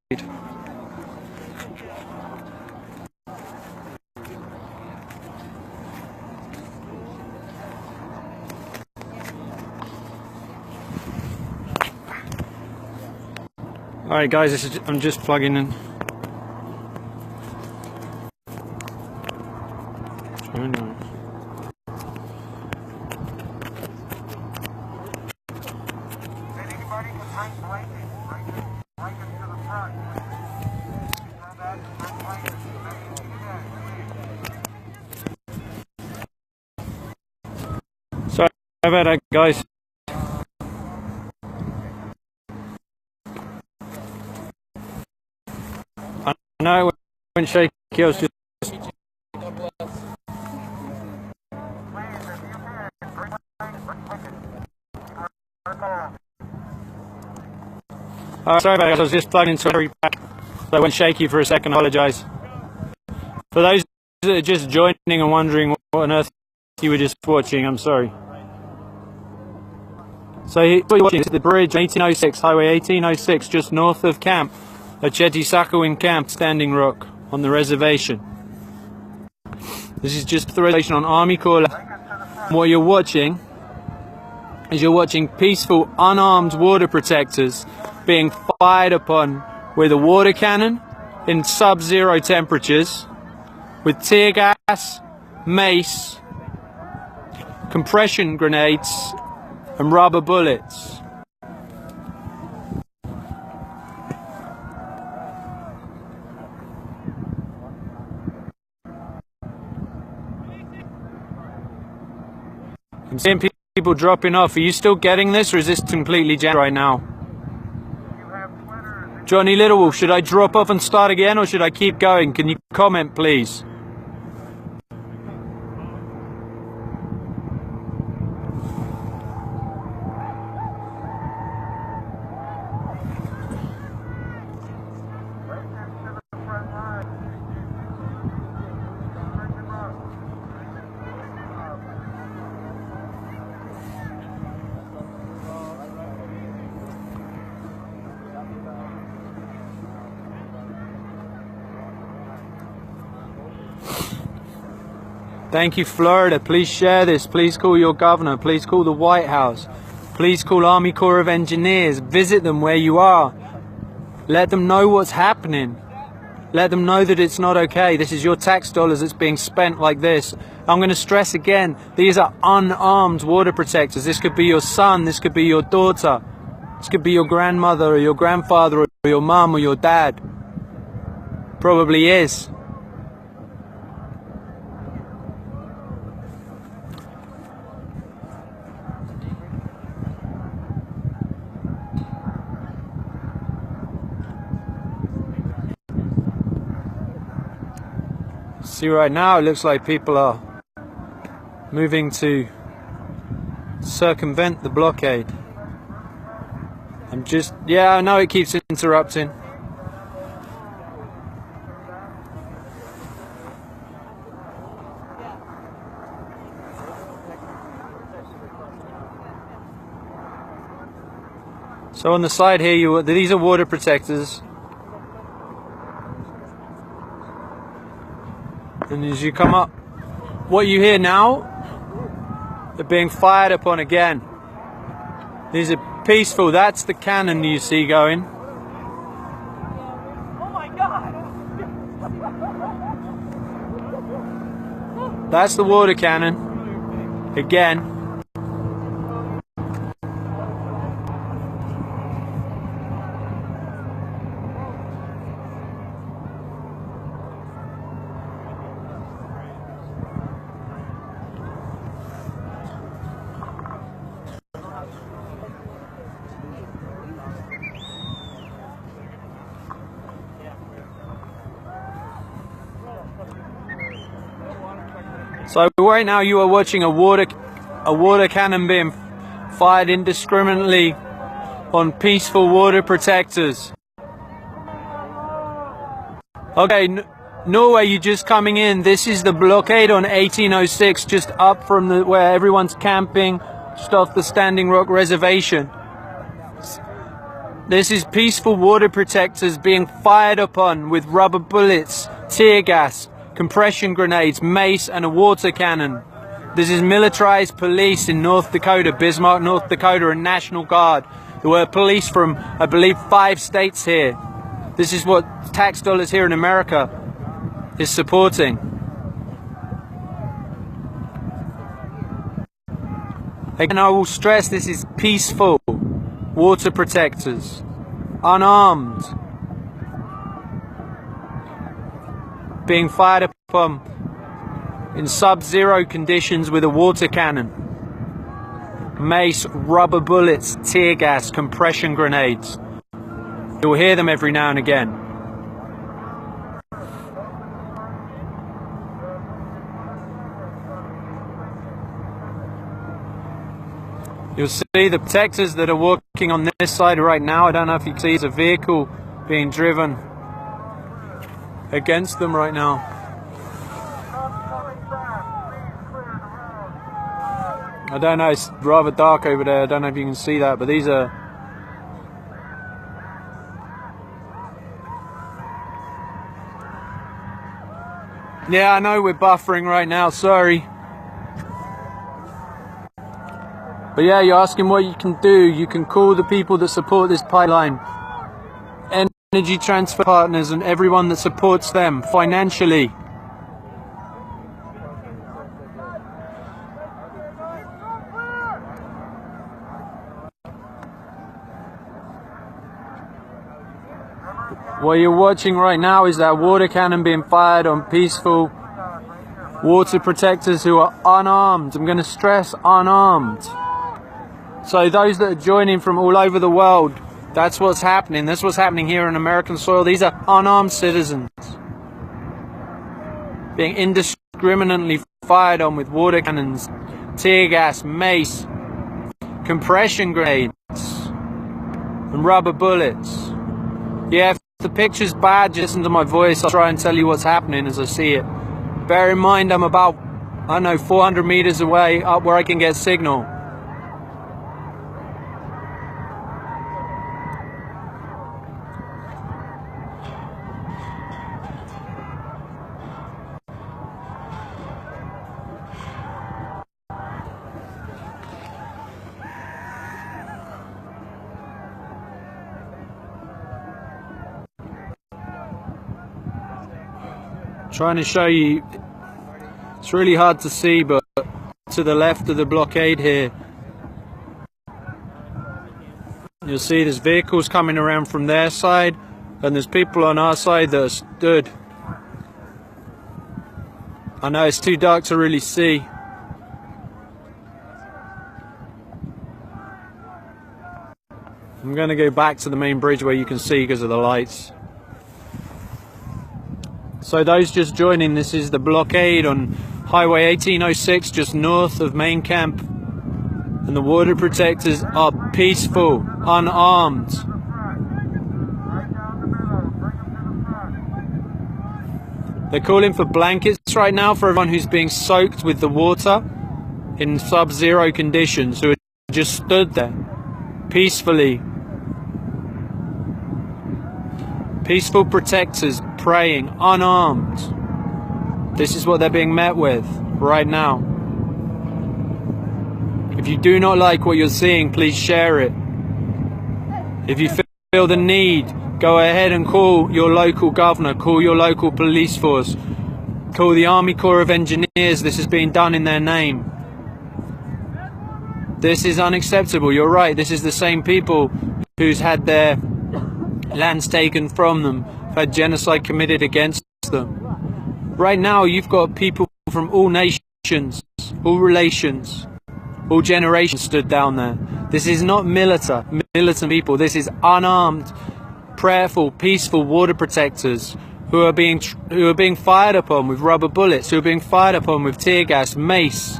Alright guys, I'm just plugging in. Sorry about that, guys. I know it went shaky, I was just... sorry about that, I was just plugging into a pack, so I went shaky for a second, I apologise. For those that are just joining and wondering what on earth you were just watching, I'm sorry. So you're watching the bridge 1806, Highway 1806, just north of camp, at Chetisakawin Camp, Standing Rock, on the reservation. This is just the reservation on Army Corps. What you're watching is you're watching peaceful, unarmed water protectors being fired upon with a water cannon in sub-zero temperatures, with tear gas, mace, compression grenades, and rubber bullets. I'm seeing people dropping off. Are you still getting this, or is this completely jammed right now? Johnny Littlewolf, should I drop off and start again, or should I keep going? Can you comment, please? Thank you, Florida. Please share this. Please call your governor. Please call the White House. Please call Army Corps of Engineers. Visit them where you are. Let them know what's happening. Let them know that it's not okay. This is your tax dollars that's being spent like this. I'm going to stress again, these are unarmed water protectors. This could be your son. This could be your daughter. This could be your grandmother or your grandfather or your mum or your dad. Probably is. See, right now it looks like people are moving to circumvent the blockade. Yeah, I know it keeps interrupting. So on the side here, these are water protectors. And as you come up, what you hear now, they're being fired upon again. These are peaceful. That's the cannon you see going. Oh my God! That's the water cannon. Again. So right now you are watching a water cannon being fired indiscriminately on peaceful water protectors. Okay, Norway, you're just coming in. This is the blockade on 1806, just up from where everyone's camping, just off the Standing Rock Reservation. This is peaceful water protectors being fired upon with rubber bullets, tear gas, compression grenades, mace and a water cannon. This is militarized police in North Dakota, Bismarck, North Dakota, and National Guard. There were police from, I believe, 5 states here. This is what tax dollars here in America is supporting. Again, I will stress this is peaceful water protectors, unarmed, being fired upon in sub-zero conditions with a water cannon, mace, rubber bullets, tear gas, compression grenades. You'll hear them every now and again. You'll see the protectors that are walking on this side right now. I don't know if you can see, there's a vehicle being driven against them right now. I don't know, it's rather dark over there. I don't know if you can see that, but these are... Yeah, I know we're buffering right now, sorry. But yeah, you're asking what you can do. You can call the people that support this pipeline, energy transfer partners, and everyone that supports them financially. What you're watching right now is that water cannon being fired on peaceful water protectors who are unarmed. I'm going to stress unarmed. So those that are joining from all over the world, that's what's happening. That's what's happening here on American soil. These are unarmed citizens being indiscriminately fired on with water cannons, tear gas, mace, compression grenades, and rubber bullets. Yeah, if the picture's bad, just listen to my voice. I'll try and tell you what's happening as I see it. Bear in mind I'm about, I don't know, 400 meters away up where I can get signal. Trying to show you, it's really hard to see, but to the left of the blockade here, you'll see there's vehicles coming around from their side, and there's people on our side that are stood. I know it's too dark to really see. I'm going to go back to the main bridge where you can see because of the lights. So those just joining, this is the blockade on Highway 1806 just north of main camp, and the water protectors are peaceful, unarmed. They're calling for blankets right now for everyone who's being soaked with the water in sub-zero conditions, who are just stood there peacefully. Peaceful protectors praying, unarmed. This is what they're being met with right now. If you do not like what you're seeing, please share it. If you feel the need, go ahead and call your local governor, call your local police force, call the Army Corps of Engineers. This is being done in their name. This is unacceptable. You're right, this is the same people who's had their lands taken from them, had genocide committed against them. Right now you've got people from all nations, all relations, all generations stood down there. This is not militant people, this is unarmed, prayerful, peaceful water protectors who are being fired upon with rubber bullets, who are being fired upon with tear gas, mace,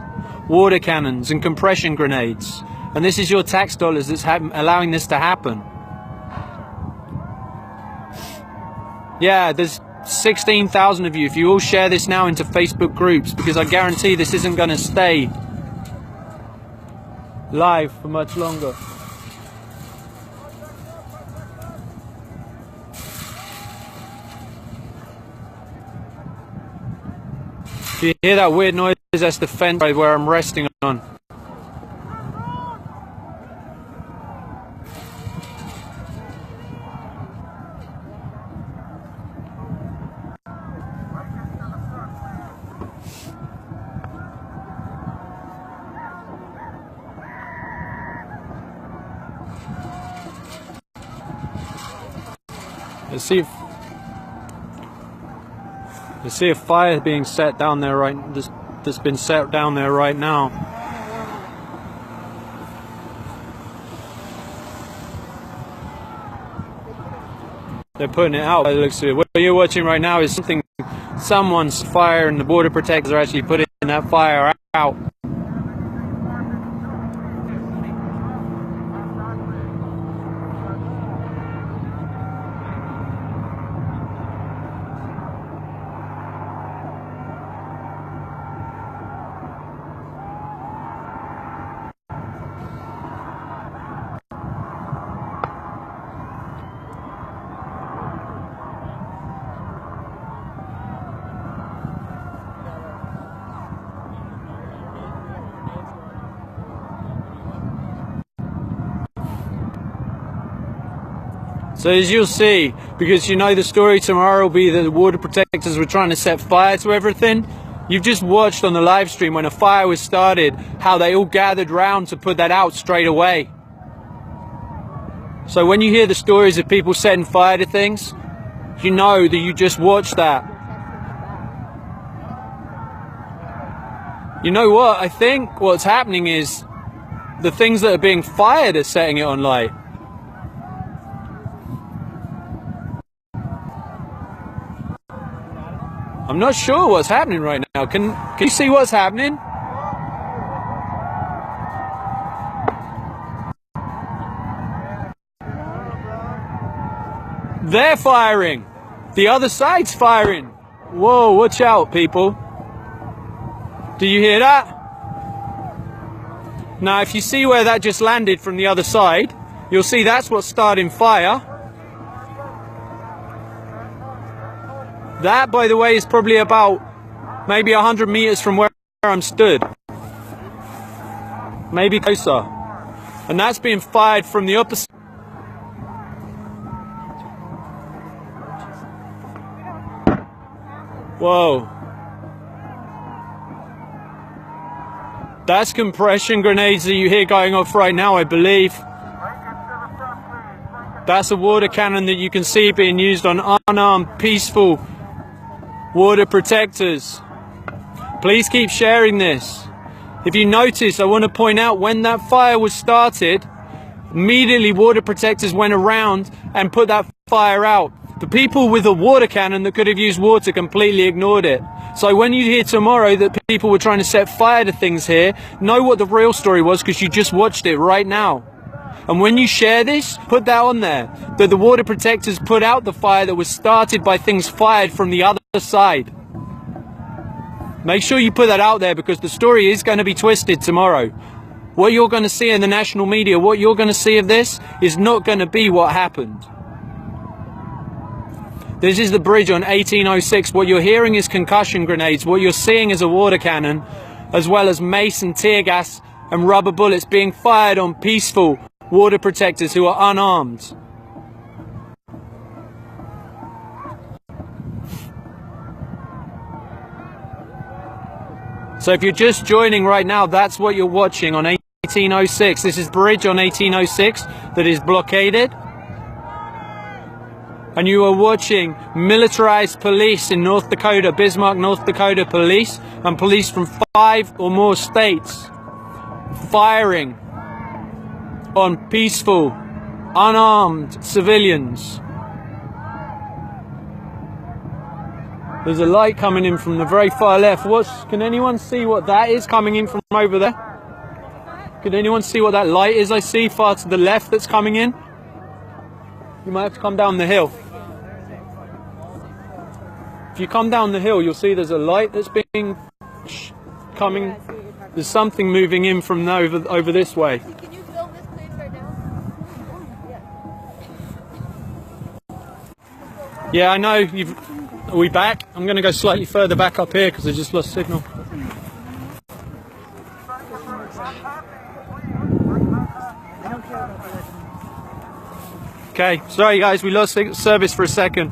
water cannons and compression grenades. And this is your tax dollars that's allowing this to happen. Yeah, there's 16,000 of you. If you all share this now into Facebook groups, because I guarantee this isn't going to stay live for much longer. If you hear that weird noise, that's the fence where I'm resting on. Let's see a fire being set down there that's been set down there right now. They're putting it out by the looks of it. What you're watching right now is someone's fire, and the border protectors are actually putting that fire out. So as you'll see, because you know the story tomorrow will be that the water protectors were trying to set fire to everything, you've just watched on the live stream when a fire was started, how they all gathered round to put that out straight away. So when you hear the stories of people setting fire to things, you know that you just watched that. You know what? I think what's happening is the things that are being fired are setting it on light. I'm not sure what's happening right now. Can you see what's happening? They're firing. The other side's firing. Whoa, watch out, people. Do you hear that? Now, if you see where that just landed from the other side, you'll see that's what's starting fire. That, by the way, is probably about maybe 100 meters from where I'm stood. Maybe closer. And that's being fired from the opposite. Whoa. That's compression grenades that you hear going off right now, I believe. That's a water cannon that you can see being used on unarmed, peaceful water protectors. Please keep sharing this. If you notice, I want to point out when that fire was started, immediately water protectors went around and put that fire out. The people with a water cannon that could have used water completely ignored it. So when you hear tomorrow that people were trying to set fire to things here, know what the real story was, because you just watched it right now. And when you share this, put that on there, that the water protectors put out the fire that was started by things fired from the other side. Make sure you put that out there, because the story is going to be twisted tomorrow. What you're going to see in the national media, what you're going to see of this, is not going to be what happened. This is the bridge on 1806. What you're hearing is concussion grenades. What you're seeing is a water cannon, as well as mace and tear gas and rubber bullets being fired on peaceful water protectors who are unarmed. So if you're just joining right now, that's what you're watching on 1806. This is bridge on 1806 that is blockaded. And you are watching militarized police in North Dakota, Bismarck, North Dakota police, and police from 5 or more states firing on peaceful, unarmed civilians. There's a light coming in from the very far left. Can anyone see what that is coming in from over there? Can anyone see what that light is I see far to the left that's coming in? You might have to come down the hill. If you come down the hill, you'll see there's a light that's being coming. There's something moving in from over this way. Can you film this place right now? Yeah, I know. Are we back? I'm going to go slightly further back up here because I just lost signal. Okay, sorry guys, we lost service for a second.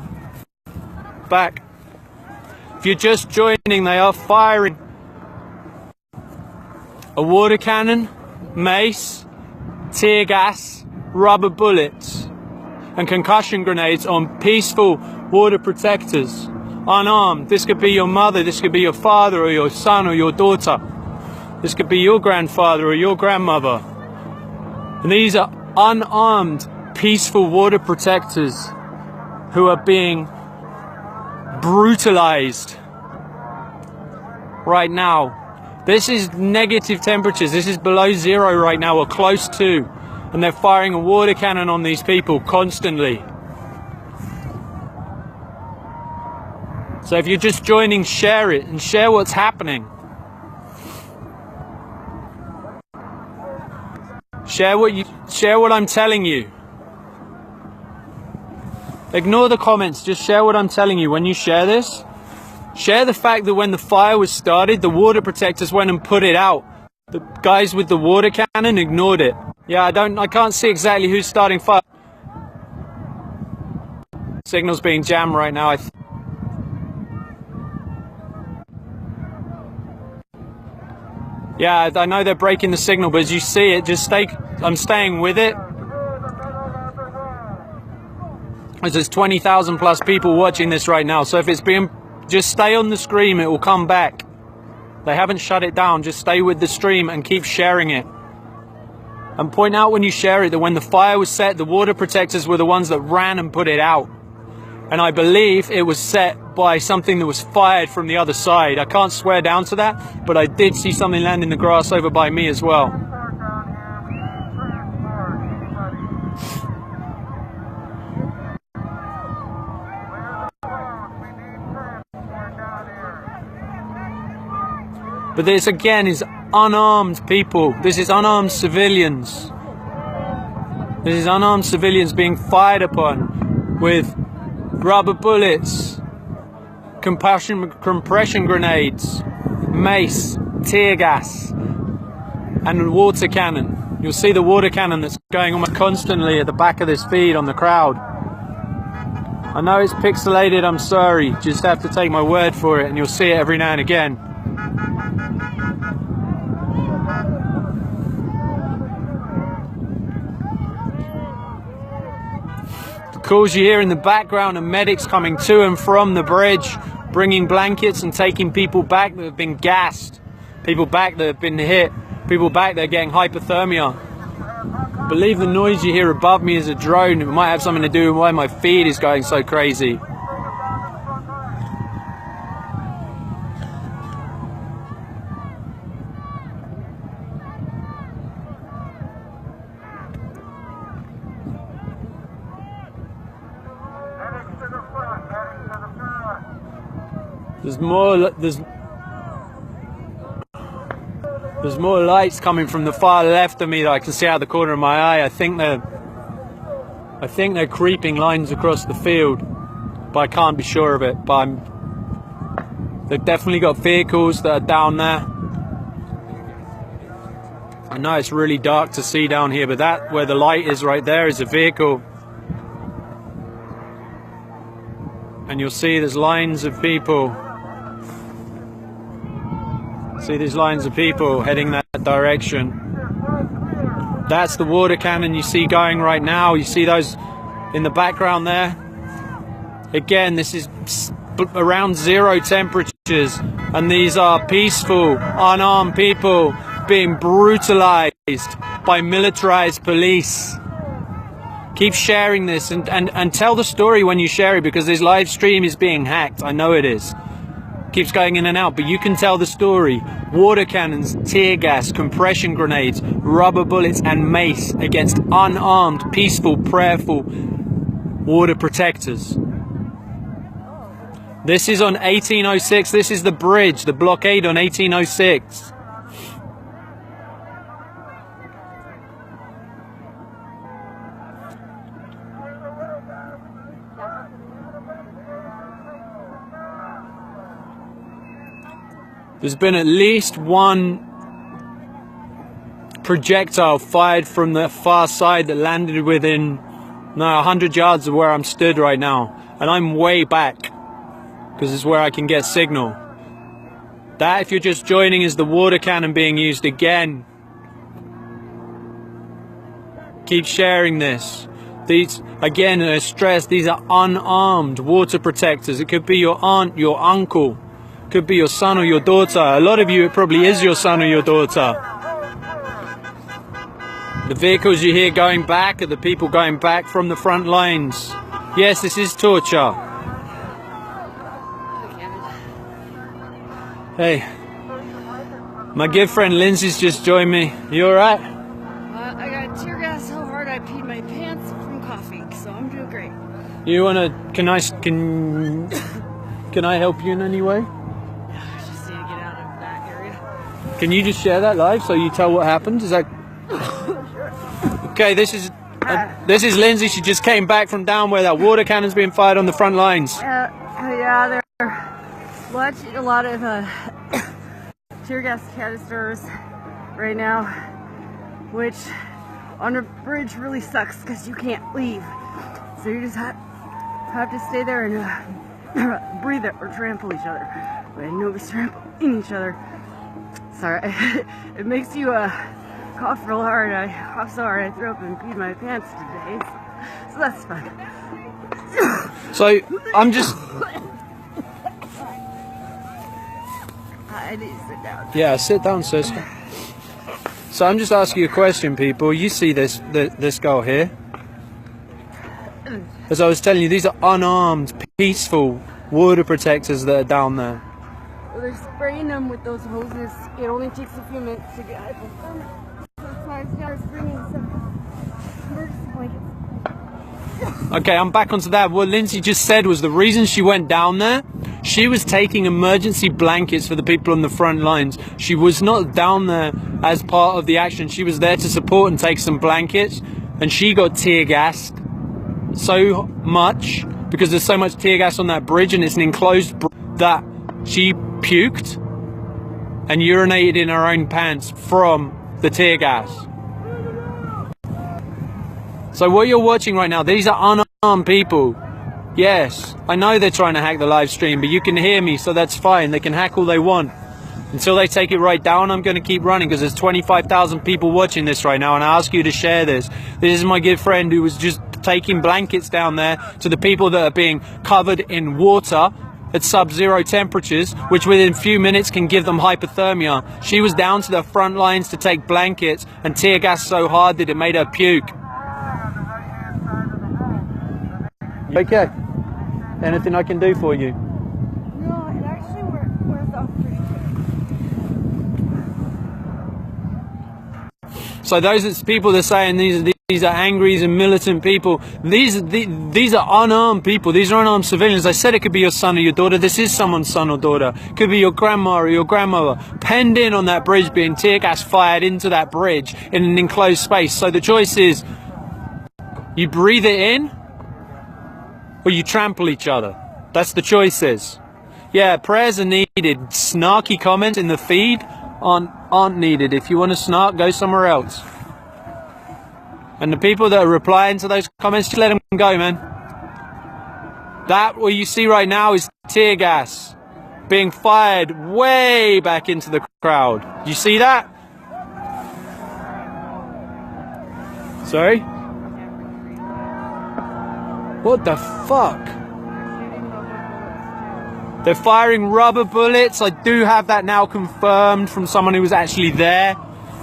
Back. If you're just joining, they are firing a water cannon, mace, tear gas, rubber bullets, and concussion grenades on peaceful water protectors, unarmed. This could be your mother, this could be your father or your son or your daughter. This could be your grandfather or your grandmother. And these are unarmed, peaceful water protectors who are being brutalized right now. This is negative temperatures. This is below zero right now, or close to. And they're firing a water cannon on these people constantly. So if you're just joining, share it and share what's happening. Share what I'm telling you. Ignore the comments, just share what I'm telling you. When you share this, share the fact that when the fire was started, the water protectors went and put it out. The guys with the water cannon ignored it. Yeah, I can't see exactly who's starting fire. Signal's being jammed right now. Yeah, I know they're breaking the signal, but as you see it, just I'm staying with it. There's 20,000 plus people watching this right now, so if it's being, just stay on the stream, it will come back. They haven't shut it down, just stay with the stream and keep sharing it. And point out when you share it that when the fire was set, the water protectors were the ones that ran and put it out. And I believe it was set by something that was fired from the other side. I can't swear down to that, but I did see something land in the grass over by me as well. But this again is unarmed people. This is unarmed civilians. This is unarmed civilians being fired upon with rubber bullets, compression grenades, mace, tear gas, and a water cannon. You'll see the water cannon that's going almost constantly at the back of this feed on the crowd. I know it's pixelated, I'm sorry. Just have to take my word for it, and you'll see it every now and again. Calls you hear in the background are medics coming to and from the bridge, bringing blankets and taking people back that have been gassed, people back that have been hit, people back that are getting hypothermia. I believe the noise you hear above me is a drone. It might have something to do with why my feed is going so crazy. There's more lights coming from the far left of me that I can see out of the corner of my eye. I think they're creeping lines across the field, but I can't be sure of it. But they've definitely got vehicles that are down there. I know it's really dark to see down here, but that where the light is right there is a vehicle. And you'll see there's lines of people. See these lines of people heading that direction. That's the water cannon you see going right now. You see those in the background there. Again, this is around zero temperatures, and these are peaceful, unarmed people being brutalized by militarized police. Keep sharing this and tell the story when you share it, because this live stream is being hacked. I know it is. Keeps going in and out, but you can tell the story. Water cannons, tear gas, compression grenades, rubber bullets and mace against unarmed, peaceful, prayerful water protectors. This is on 1806. This is the bridge, the blockade on 1806. There's been at least one projectile fired from the far side that landed within 100 yards of where I'm stood right now. And I'm way back, because it's where I can get signal. That, if you're just joining, is the water cannon being used again. Keep sharing this. These, again, I stress, these are unarmed water protectors. It could be your aunt, your uncle. Could be your son or your daughter. A lot of you, it probably is your son or your daughter. The vehicles you hear going back are the people going back from the front lines. Yes, this is torture. Hey, my good friend Lindsay's just joined me. You alright? I got tear gas so hard I peed my pants from coughing, so I'm doing great. You wanna, can I help you in any way? Can you just share that live so you tell what happened? Is that okay? This is Lindsay. She just came back from down where that water cannon's being fired on the front lines. Yeah, they're watching a lot of tear gas canisters right now, which on a bridge really sucks because you can't leave. So you just have to stay there and breathe it or trample each other. But nobody's trampling each other. Sorry, it makes you cough real hard. I coughed so hard I threw up and peed my pants today, so that's fun. So I'm just. I need to sit down. Yeah, sit down, sis. So I'm just asking you a question, people. You see this girl here? As I was telling you, these are unarmed, peaceful water protectors that are down there. They're spraying them with those hoses. It only takes a few minutes to get hypothermic. So that's why I was bringing some emergency blankets. Okay, I'm back onto that. What Lindsay just said was the reason she went down there, she was taking emergency blankets for the people on the front lines. She was not down there as part of the action. She was there to support and take some blankets, and she got tear gassed so much because there's so much tear gas on that bridge, and it's an enclosed bridge, that she puked and urinated in her own pants from the tear gas. So what you're watching right now, these are unarmed people. Yes, I know they're trying to hack the live stream, but you can hear me, so that's fine. They can hack all they want. Until they take it right down, I'm going to keep running because there's 25,000 people watching this right now, and I ask you to share this. This is my good friend who was just taking blankets down there to the people that are being covered in water at sub-zero temperatures, which within a few minutes can give them hypothermia. She was down to the front lines to take blankets and tear gas so hard that it made her puke. Okay. Anything I can do for you? No, it actually wears off pretty quick. So those people that are saying these are angry and militant people, these are unarmed people. These are unarmed civilians. I said it could be your son or your daughter. This is someone's son or daughter. Could be your grandma or your grandmother penned in on that bridge, being tear gas fired into that bridge in an enclosed space. So the choice is you breathe it in or you trample each other. That's the choices. Yeah, prayers are needed. Snarky comments in the feed aren't needed. If you want to snark, go somewhere else. And the people that are replying to those comments, just let them go, man. That what you see right now is tear gas being fired way back into the crowd. You see that? Sorry? What the fuck? They're firing rubber bullets. I do have that now confirmed from someone who was actually there.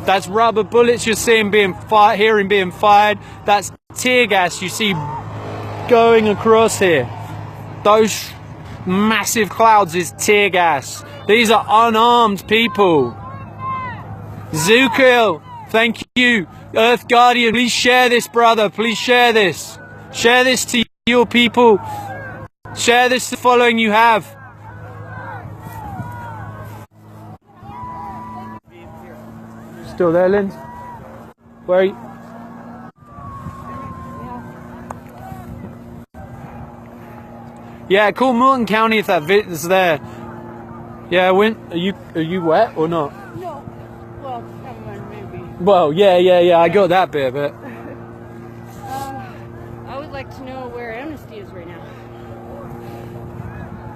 That's rubber bullets you're seeing being fired, hearing being fired. That's tear gas you see going across here, those massive clouds is tear gas. These are unarmed people. Zukil, thank you. Earth Guardian, please share this, brother. Please share this. Share this to your people. Share this to the following you have. Still there, Lynn? Where are you? Yeah, call Morton County if that is there. Yeah, are you wet or not? No. Well, maybe. Well, yeah, I got that bit, but... I would like to know where Amnesty is right now.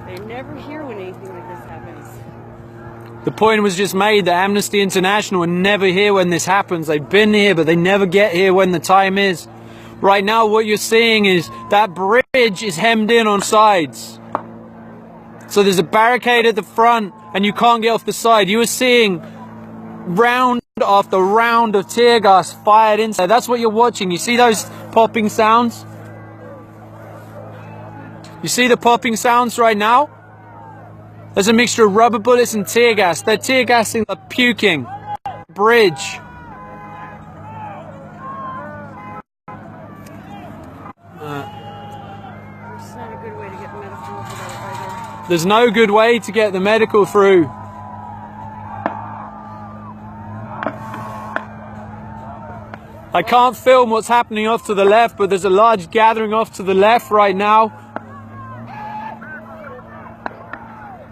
They never hear when anything like this happens. The point was just made that Amnesty International are never here when this happens. They've been here, but they never get here when the time is. Right now, what you're seeing is that bridge is hemmed in on sides. So there's a barricade at the front, and you can't get off the side. You are seeing round after round of tear gas fired inside. That's what you're watching. You see those popping sounds? You see the popping sounds right now? There's a mixture of rubber bullets and tear gas. They're tear gassing the puking bridge. It's not a good way to get medical over there either. There's no good way to get the medical through. I can't film what's happening off to the left, but there's a large gathering off to the left right now.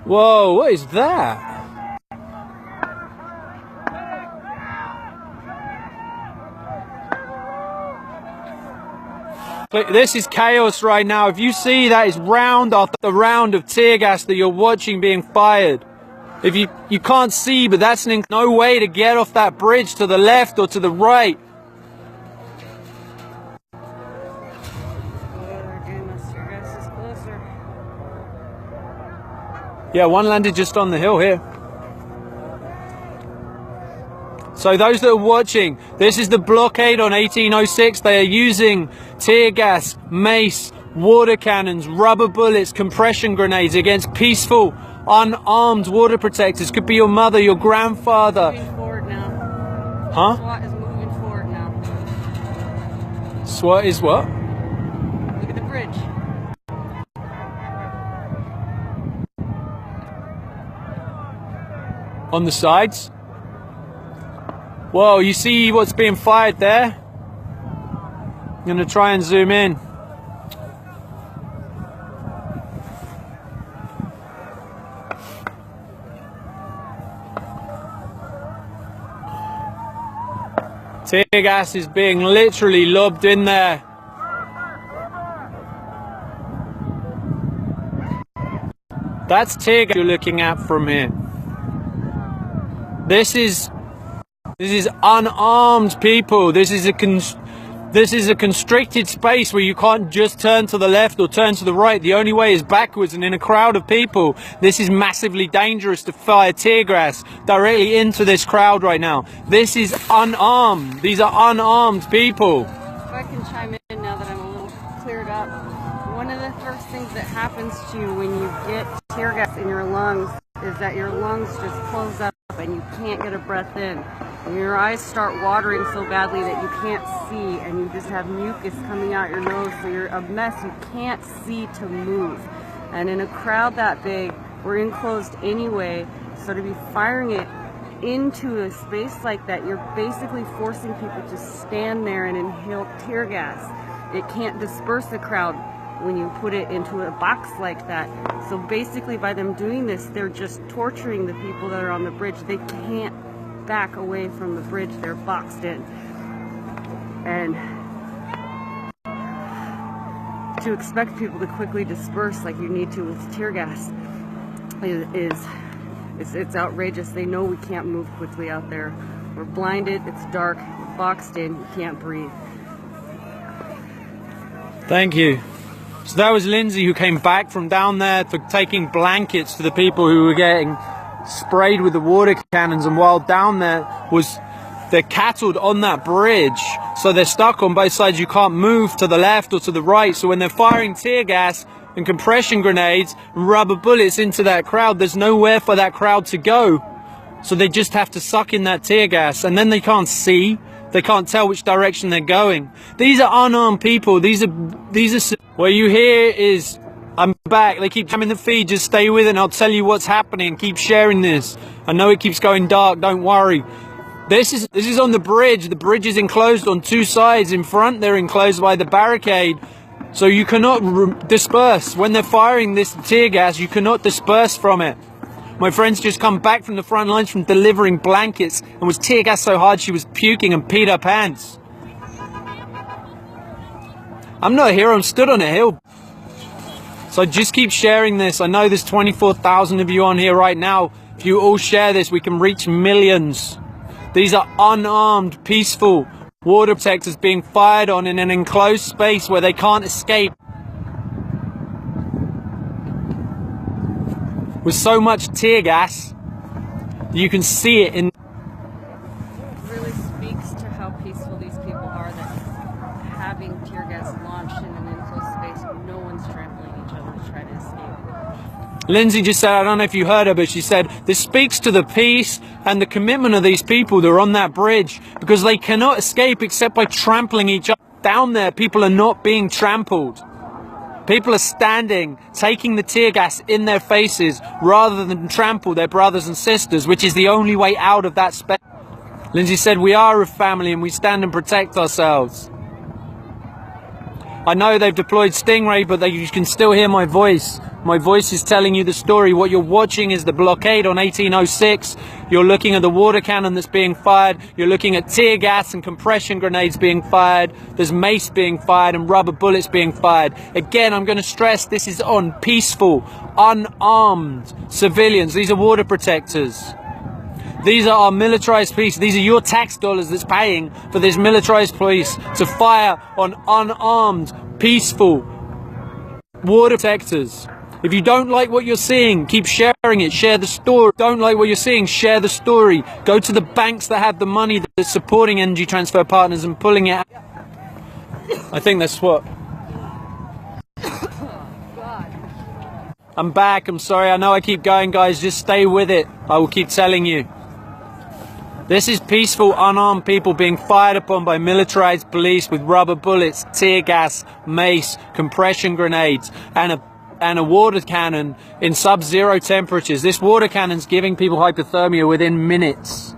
Whoa, what is that? This is chaos right now. If you see, that is round after round of tear gas that you're watching being fired. If you can't see, but that's no way to get off that bridge to the left or to the right. Yeah, one landed just on the hill here. So those that are watching, this is the blockade on 1806. They are using tear gas, mace, water cannons, rubber bullets, compression grenades against peaceful, unarmed water protectors. Could be your mother, your grandfather. Moving forward now. Huh? SWAT is moving forward now. SWAT is what? Look at the bridge. On the sides. Whoa, you see what's being fired there? I'm gonna try and zoom in. Tear gas is being literally lobbed in there. That's tear gas you're looking at from here. This is unarmed people. This is a constricted space where you can't just turn to the left or turn to the right. The only way is backwards and in a crowd of people. This is massively dangerous to fire tear gas directly into this crowd right now. This is unarmed. These are unarmed people. If I can chime in now that I'm a little cleared up. One of the first things that happens to you when you get tear gas in your lungs is that your lungs just close up and you can't get a breath in. And your eyes start watering so badly that you can't see, and you just have mucus coming out your nose, so you're a mess. You can't see to move. And in a crowd that big, we're enclosed anyway, so to be firing it into a space like that, you're basically forcing people to stand there and inhale tear gas. It can't disperse the crowd when you put it into a box like that. So basically by them doing this, they're just torturing the people that are on the bridge. They can't back away from the bridge. They're boxed in. And to expect people to quickly disperse like you need to with tear gas it's outrageous. They know we can't move quickly out there. We're blinded, it's dark, boxed in, you can't breathe. Thank you. So that was Lindsay, who came back from down there for taking blankets to the people who were getting sprayed with the water cannons, and while down there was they're cattled on that bridge, so they're stuck on both sides. You can't move to the left or to the right. So when they're firing tear gas and compression grenades and rubber bullets into that crowd, there's nowhere for that crowd to go. So they just have to suck in that tear gas, and then they can't see. They can't tell which direction they're going. These are unarmed people. These are. What you hear is, I'm back. They keep jamming the feed. Just stay with it and I'll tell you what's happening. Keep sharing this. I know it keeps going dark. Don't worry. This is on the bridge. The bridge is enclosed on two sides. In front, they're enclosed by the barricade. So you cannot disperse. When they're firing this tear gas, you cannot disperse from it. My friend's just come back from the front lines from delivering blankets and was tear gassed so hard she was puking and peed her pants. I'm not a hero. I'm stood on a hill. So just keep sharing this. I know there's 24,000 of you on here right now. If you all share this, we can reach millions. These are unarmed, peaceful water protectors being fired on in an enclosed space where they can't escape. With so much tear gas, you can see it in... It really speaks to how peaceful these people are, that having tear gas launched in an enclosed space, no one's trampling each other to try to escape. Lindsay just said, I don't know if you heard her, but she said, this speaks to the peace and the commitment of these people that are on that bridge, because they cannot escape except by trampling each other. Down there, people are not being trampled. People are standing, taking the tear gas in their faces rather than trample their brothers and sisters, which is the only way out of that space. Lindsay said, we are a family and we stand and protect ourselves. I know they've deployed Stingray, but you can still hear my voice. My voice is telling you the story. What you're watching is the blockade on 1806. You're looking at the water cannon that's being fired. You're looking at tear gas and compression grenades being fired. There's mace being fired and rubber bullets being fired. Again, I'm going to stress this is on peaceful, unarmed civilians. These are water protectors. These are our militarized police. These are your tax dollars that's paying for this militarized police to fire on unarmed, peaceful water protectors. If you don't like what you're seeing, keep sharing it. Share the story. Don't like what you're seeing, share the story. Go to the banks that have the money that's supporting Energy Transfer Partners and pulling it out. I think that's what... I'm back. I'm sorry. I know I keep going, guys. Just stay with it. I will keep telling you. This is peaceful, unarmed people being fired upon by militarized police with rubber bullets, tear gas, mace, compression grenades, and a water cannon in sub-zero temperatures. This water cannon's giving people hypothermia within minutes.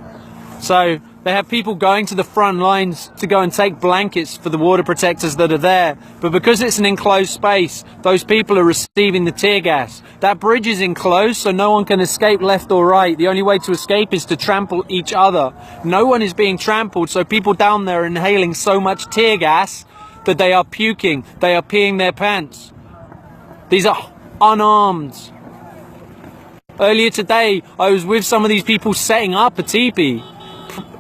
So they have people going to the front lines to go and take blankets for the water protectors that are there. But because it's an enclosed space, those people are receiving the tear gas. That bridge is enclosed, so no one can escape left or right. The only way to escape is to trample each other. No one is being trampled, so people down there are inhaling so much tear gas that they are puking. They are peeing their pants. These are unarmed. Earlier today, I was with some of these people setting up a teepee.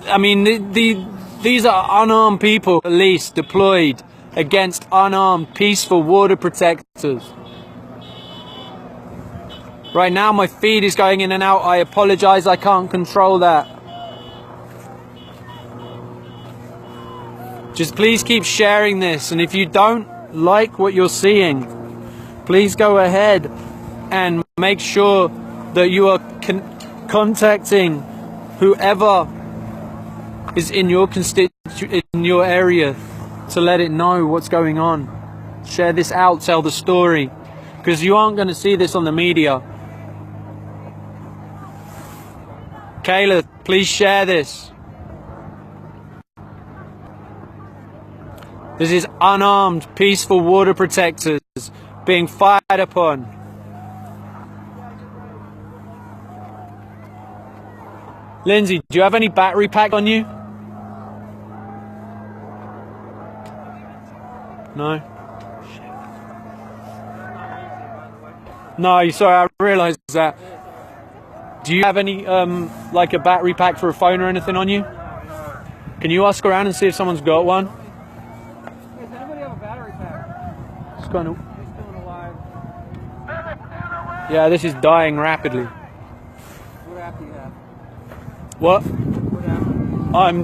I mean, these are unarmed people, police deployed against unarmed, peaceful water protectors. Right now, my feed is going in and out. I apologize, I can't control that. Just please keep sharing this, and if you don't like what you're seeing, please go ahead and make sure that you are contacting whoever is in your in your area to let it know what's going on. Share this out, tell the story, because you aren't going to see this on the media. Kayla, please share this. This is unarmed, peaceful water protectors being fired upon. Lindsay, do you have any battery pack on you? No? No, sorry, I realised that. Do you have any, like a battery pack for a phone or anything on you? Can you ask around and see if someone's got one? Does anybody have a battery pack? It's kind of... He's still alive. Yeah, this is dying rapidly. What app do you have? What? What app? I'm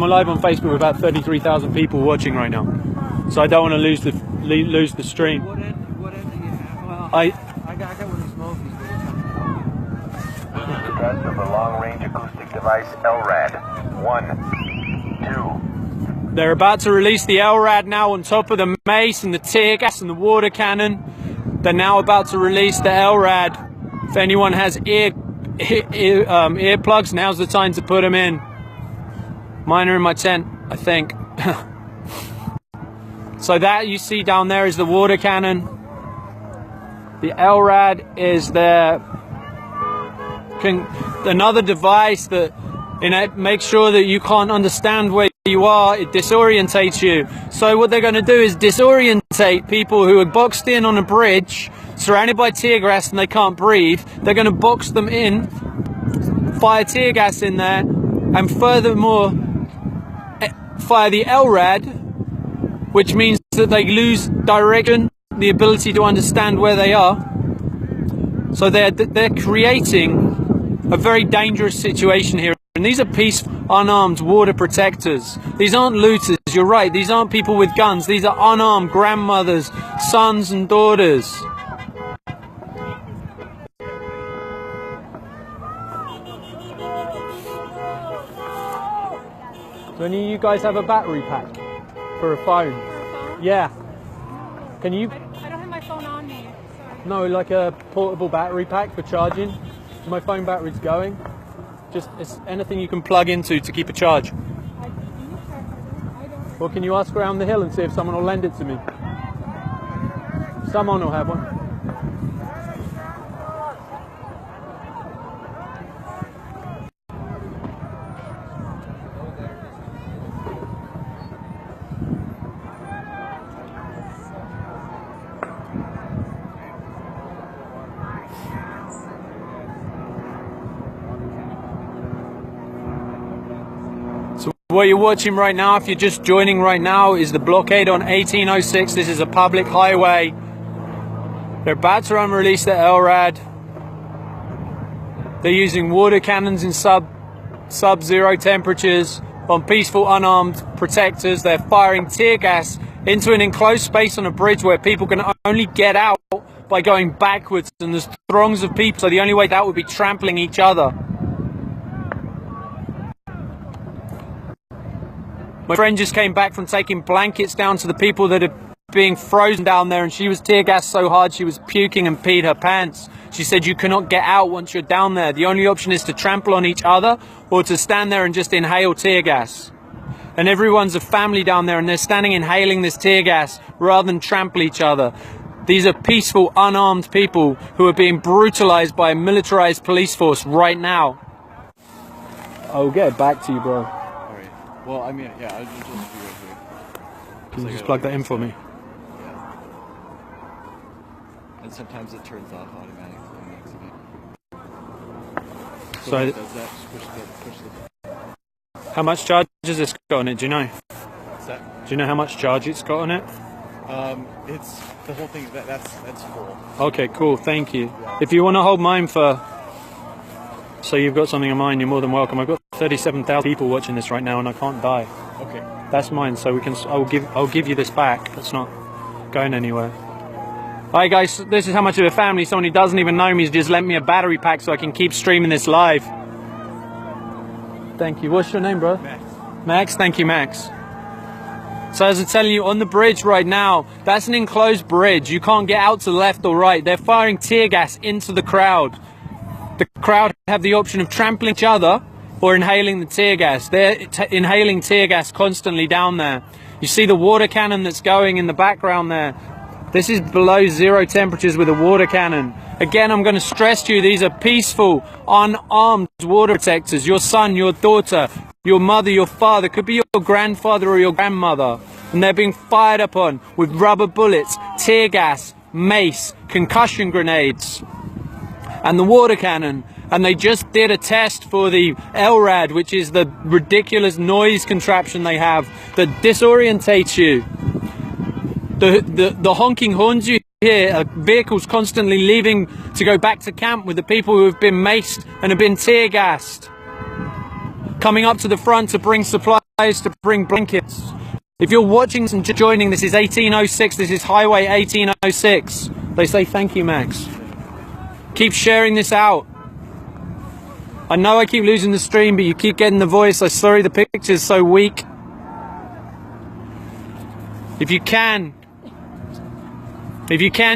alive on Facebook with about 33,000 people watching right now, so I don't want to lose the stream. What end do you have? Well, I got one of the smokies. Test of the long-range acoustic device LRAD. 1, 2. They're about to release the LRAD now on top of the mace and the tear gas and the water cannon. They're now about to release the LRAD. If anyone has earplugs, now's the time to put them in. Mine are in my tent, I think. So that you see down there is the water cannon. The LRAD is another device that makes sure that you can't understand where you are. It disorientates you. So what they're going to do is disorientate people who are boxed in on a bridge, surrounded by tear gas, and they can't breathe. They're going to box them in, fire tear gas in there, and furthermore fire the LRAD, which means that they lose direction, the ability to understand where they are. So they're creating a very dangerous situation here. And these are peaceful, unarmed water protectors. These aren't looters, you're right. These aren't people with guns. These are unarmed grandmothers, sons and daughters. Do any of you guys have a battery pack for a phone? For a phone? Yeah. Can you? I don't have my phone on me. Sorry. No, like a portable battery pack for charging. My phone battery's going. Just it's anything you can plug into to keep a charge. Well, can you ask around the hill and see if someone will lend it to me? Someone will have one. What you're watching right now, if you're just joining right now, is the blockade on 1806. This is a public highway. They're about to release the LRAD. They're using water cannons in sub-zero temperatures on peaceful unarmed protectors. They're firing tear gas into an enclosed space on a bridge where people can only get out by going backwards, and there's throngs of people, so the only way out would be trampling each other. My friend just came back from taking blankets down to the people that are being frozen down there, and she was tear gassed so hard she was puking and peed her pants. She said you cannot get out once you're down there. The only option is to trample on each other or to stand there and just inhale tear gas. And everyone's a family down there, and they're standing inhaling this tear gas rather than trample each other. These are peaceful, unarmed people who are being brutalized by a militarized police force right now. I'll get back to you, bro. Alright. Well, I mean, yeah, I'll just be right here. Can you just plug that in for me? Yeah. And sometimes it turns off automatically on accident. So So, it does that, just push the... how much charge has this got on it? Do you know? What's that? Do you know how much charge it's got on it? It's the whole thing. That's full. Okay, cool. Thank you. If you want to hold mine for, so you've got something of mine, you're more than welcome. I've got 37,000 people watching this right now, and I can't die. Okay. That's mine, so we can. I'll give you this back. It's not going anywhere. Hi guys, this is how much of a family. Someone who doesn't even know me has just lent me a battery pack so I can keep streaming this live. Thank you. What's your name, bro? Max. Max. Thank you, Max. So as I'm telling you, on the bridge right now, that's an enclosed bridge. You can't get out to the left or right. They're firing tear gas into the crowd. The crowd have the option of trampling each other or inhaling the tear gas. They're inhaling tear gas constantly down there. You see the water cannon that's going in the background there. This is below zero temperatures with a water cannon. Again, I'm going to stress to you, these are peaceful, unarmed water protectors. Your son, your daughter, your mother, your father, could be your grandfather or your grandmother. And they're being fired upon with rubber bullets, tear gas, mace, concussion grenades, and the water cannon. And they just did a test for the LRAD, which is the ridiculous noise contraption they have that disorientates you. The honking horns you hear are vehicles constantly leaving to go back to camp with the people who have been maced and have been tear gassed. coming up to the front to bring supplies, to bring blankets. If you're watching this and joining, this is 1806, this is Highway 1806. They say thank you, Max. Keep sharing this out. I know I keep losing the stream, but you keep getting the voice. I'm sorry the picture's so weak. If you can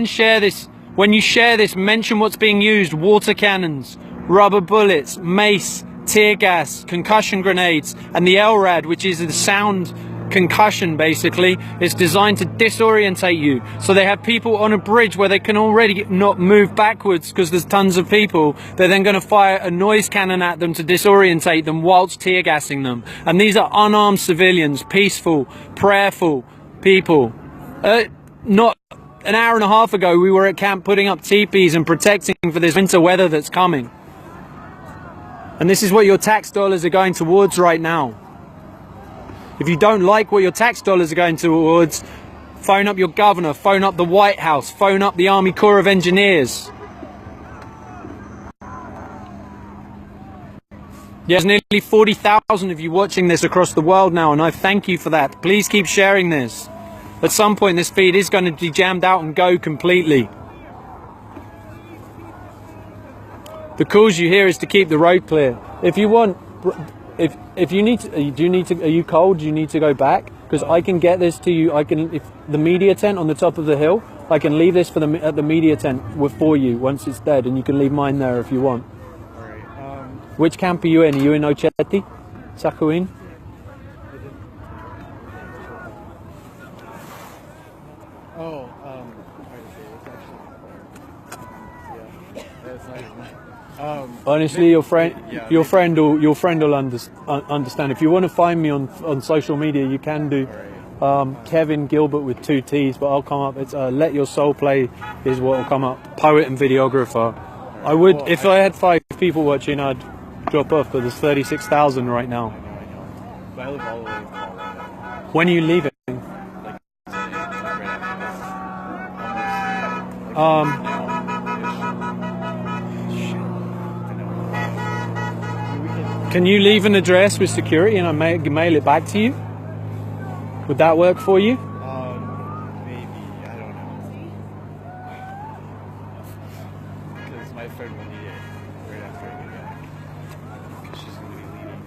share this, when you share this, mention what's being used: water cannons, rubber bullets, mace, tear gas, concussion grenades, and the LRAD, which is the sound concussion. Basically, it's designed to disorientate you. So they have people on a bridge where they can already not move backwards because there's tons of people. They're then going to fire a noise cannon at them to disorientate them whilst tear gassing them. And these are unarmed civilians, peaceful, prayerful people. Not an hour and a half ago, we were at camp putting up teepees and protecting for this winter weather that's coming. And this is what your tax dollars are going towards right now. If you don't like what your tax dollars are going towards, phone up your governor, phone up the White House, phone up the Army Corps of Engineers. There's nearly 40,000 of you watching this across the world now, and I thank you for that. Please keep sharing this. At some point, this feed is going to be jammed out and go completely. The calls you hear is to keep the road clear. If you want, if you need to, are you cold? Do you need to go back? Because I can get this to you. I can, if the media tent on the top of the hill, I can leave this for at the media tent for you once it's dead, and you can leave mine there if you want. All right. Which camp are you in? Are you in Ochetti? Sakuin? Honestly, your friend will understand. If you want to find me on social media, you can do. KevinGilbertt with 2 T's, but I'll come up. It's Let Your Soul Play is what will come up. Poet and videographer. I would, if I had 5 people watching, I'd drop off, but there's 36,000 right now. But I live all the way in Colorado. When are you leaving? Can you leave an address with security and I mail it back to you? Would that work for you? Maybe, I don't know. Because my friend will need it right after I get back. Because she's going to be leaving.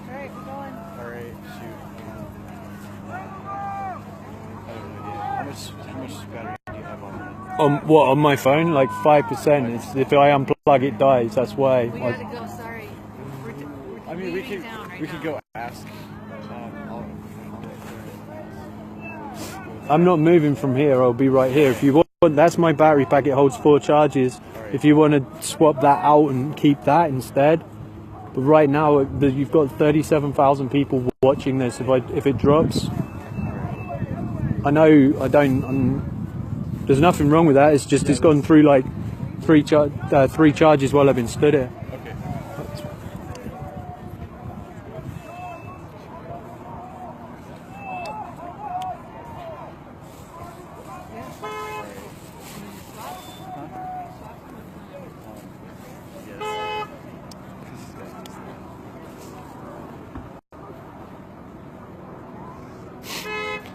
Alright, we're going. Alright, shoot. How much battery do you have on that? On my phone? Like 5%. It's, if I unplug it dies, that's why. We gotta go, sorry. I mean, we could go ask. I'm not moving from here, I'll be right here. If you want, that's my battery pack, it holds 4 charges. If you want to swap that out and keep that instead. But right now, you've got 37,000 people watching this. If it drops, I know there's nothing wrong with that. It's just it's gone through like 3 charges while I've been stood here. Okay.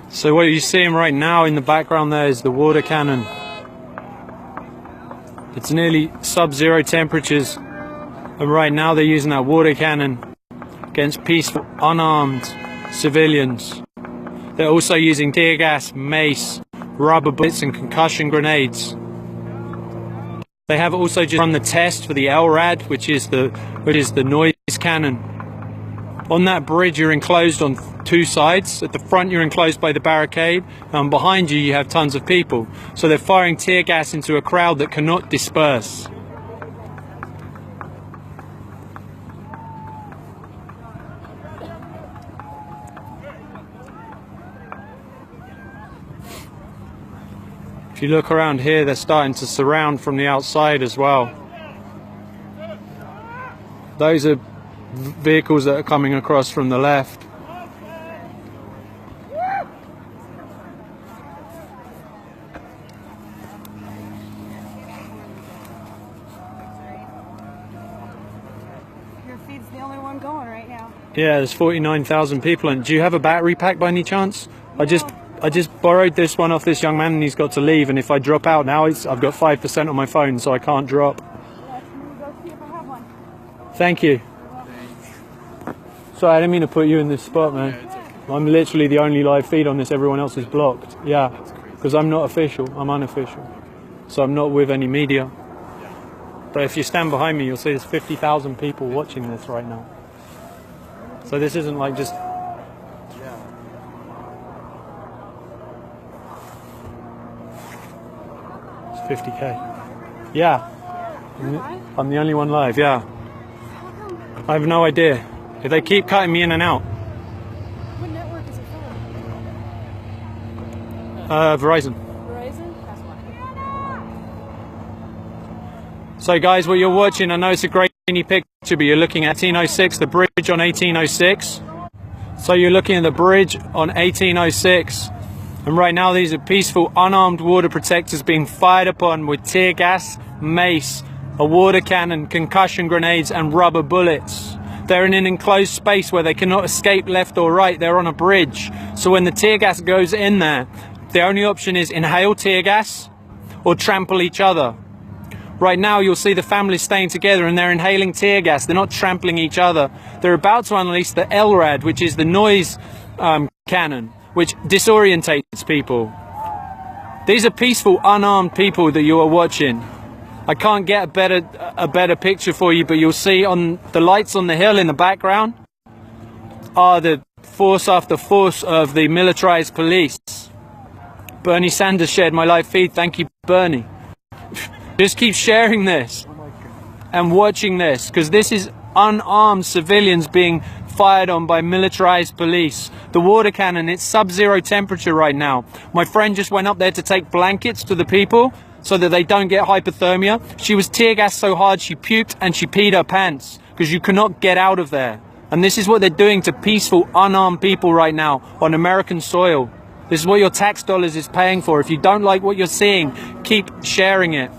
So what you're seeing right now in the background there is the water cannon. It's nearly sub-zero temperatures, and right now they're using that water cannon against peaceful, unarmed civilians. They're also using tear gas, mace, rubber bullets and concussion grenades. They have also just run the test for the LRAD, which is the noise cannon. On that bridge you're enclosed on 2 sides. At the front you're enclosed by the barricade, and behind you you have tons of people. So they're firing tear gas into a crowd that cannot disperse. If you look around here, they're starting to surround from the outside as well. Those are vehicles that are coming across from the left. It's the only one going right now. Yeah, there's 49,000 people. And do you have a battery pack by any chance? I just borrowed this one off this young man and he's got to leave. And if I drop out now, I've got 5% on my phone, so I can't drop. Let me go see if I have one. Thank you. Sorry, I didn't mean to put you in this spot, man. I'm literally the only live feed on this. Everyone else is blocked. Yeah, because I'm not official. I'm unofficial. So I'm not with any media. But if you stand behind me, you'll see there's 50,000 people watching this right now. So this isn't like just... It's 50K. Yeah. I'm the only one live, yeah. I have no idea. If they keep cutting me in and out. What network is it from? Verizon. Verizon? That's why. So guys, what you're watching, I know it's a grainy picture, but you're looking at 1806, the bridge on 1806. So you're looking at the bridge on 1806. And right now these are peaceful, unarmed water protectors being fired upon with tear gas, mace, a water cannon, concussion grenades and rubber bullets. They're in an enclosed space where they cannot escape left or right. They're on a bridge. So when the tear gas goes in there, the only option is inhale tear gas or trample each other. Right now you'll see the families staying together and they're inhaling tear gas. They're not trampling each other. They're about to unleash the LRAD, which is the noise cannon, which disorientates people. These are peaceful, unarmed people that you are watching. I can't get a better picture for you, but you'll see on the lights on the hill in the background are the force after force of the militarized police. Bernie Sanders shared my live feed. Thank you, Bernie. Just keep sharing this and watching this, because this is unarmed civilians being fired on by militarized police. The water cannon, it's sub-zero temperature right now. My friend just went up there to take blankets to the people so that they don't get hypothermia. She was tear gassed so hard she puked and she peed her pants because you cannot get out of there. And this is what they're doing to peaceful, unarmed people right now on American soil. This is what your tax dollars is paying for. If you don't like what you're seeing, keep sharing it.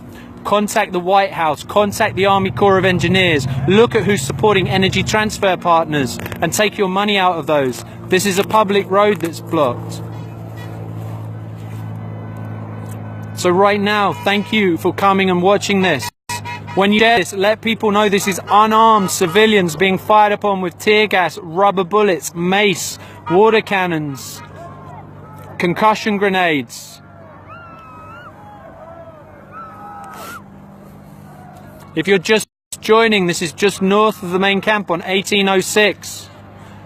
Contact the White House, contact the Army Corps of Engineers, look at who's supporting energy transfer partners and take your money out of those. This is a public road that's blocked. So right now, thank you for coming and watching this. When you share this, let people know this is unarmed civilians being fired upon with tear gas, rubber bullets, mace, water cannons, concussion grenades. If you're just joining, this is just north of the main camp on 1806.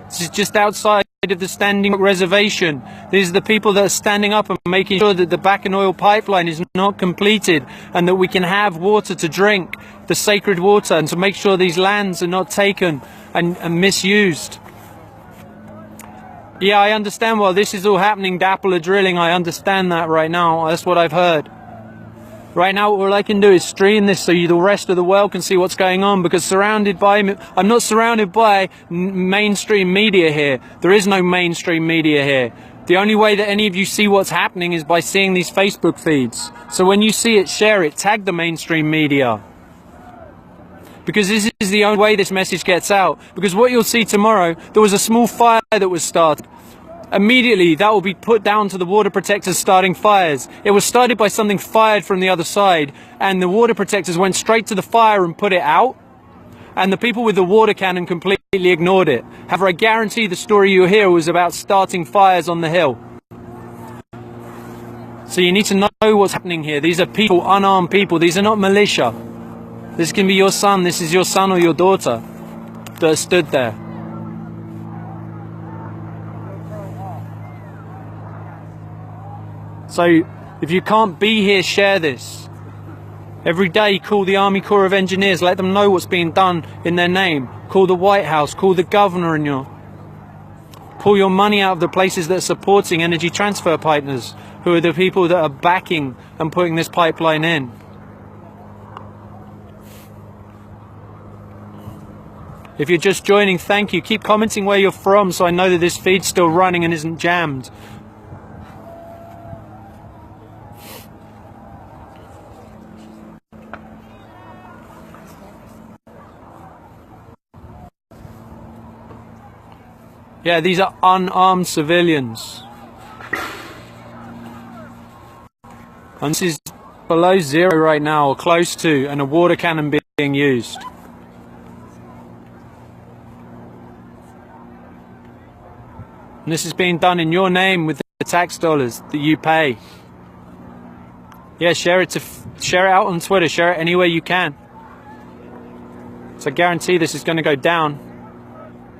This is just outside of the Standing Rock Reservation. These are the people that are standing up and making sure that the Bakken oil pipeline is not completed and that we can have water to drink, the sacred water, and to make sure these lands are not taken and misused. Yeah, I understand while this is all happening, DAPL are drilling. I understand that right now. That's what I've heard. Right now, all I can do is stream this so the rest of the world can see what's going on, because I'm not surrounded by mainstream media here. There is no mainstream media here. The only way that any of you see what's happening is by seeing these Facebook feeds. So when you see it, share it, tag the mainstream media. Because this is the only way this message gets out. Because what you'll see tomorrow, there was a small fire that was started. Immediately, that will be put down to the water protectors starting fires. It was started by something fired from the other side, and the water protectors went straight to the fire and put it out, and the people with the water cannon completely ignored it. However, I guarantee the story you hear was about starting fires on the hill. So you need to know what's happening here. These are people, unarmed people. These are not militia. This can be your son, this is your son or your daughter that stood there. So, if you can't be here, share this. Every day, call the Army Corps of Engineers, let them know what's being done in their name. Call the White House, call the governor, and pull your money out of the places that are supporting energy transfer partners, who are the people that are backing and putting this pipeline in. If you're just joining, thank you. Keep commenting where you're from so I know that this feed's still running and isn't jammed. Yeah, these are unarmed civilians. And this is below zero right now, or close to, and a water cannon being used. And this is being done in your name with the tax dollars that you pay. Yeah, share it out on Twitter, share it anywhere you can. So I guarantee this is going to go down.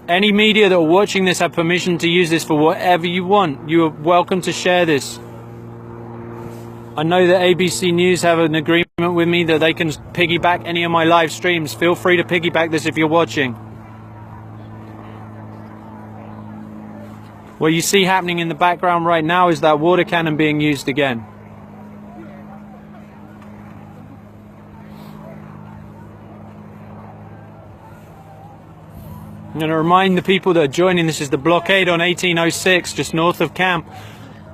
Any media that are watching this have permission to use this for whatever you want. You are welcome to share this. I know that ABC News have an agreement with me that they can piggyback any of my live streams. Feel free to piggyback this if you're watching. What you see happening in the background right now is that water cannon being used again. I'm going to remind the people that are joining, this is the blockade on 1806, just north of camp.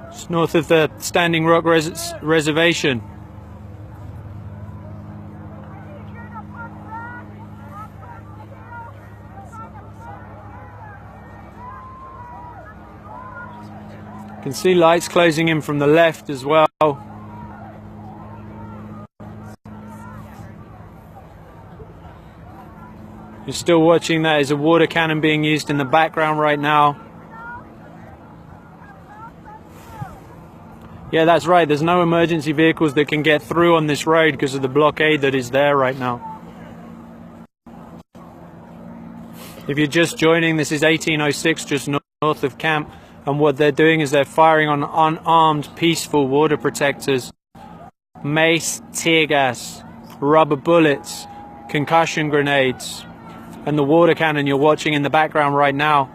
It's north of the Standing Rock Reservation. You can see lights closing in from the left as well. You're still watching that as a water cannon being used in the background right now. Yeah, that's right. There's no emergency vehicles that can get through on this road because of the blockade that is there right now. If you're just joining, this is 1806, just north of camp. And what they're doing is they're firing on unarmed, peaceful water protectors. Mace, tear gas, rubber bullets, concussion grenades, and the water cannon you're watching in the background right now.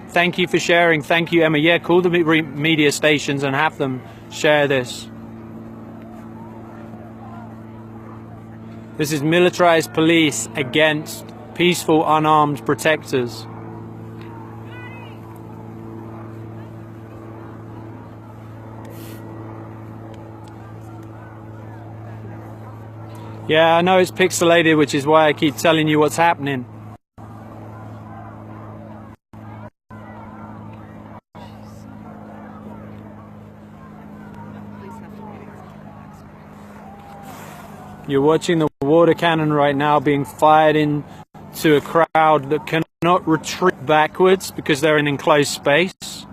Thank you for sharing. Thank you, Emma. Yeah, call the media stations and have them share this. This is militarized police against peaceful, unarmed protectors. Yeah, I know it's pixelated, which is why I keep telling you what's happening. You're watching the water cannon right now being fired into a crowd that cannot retreat backwards because they're in enclosed space.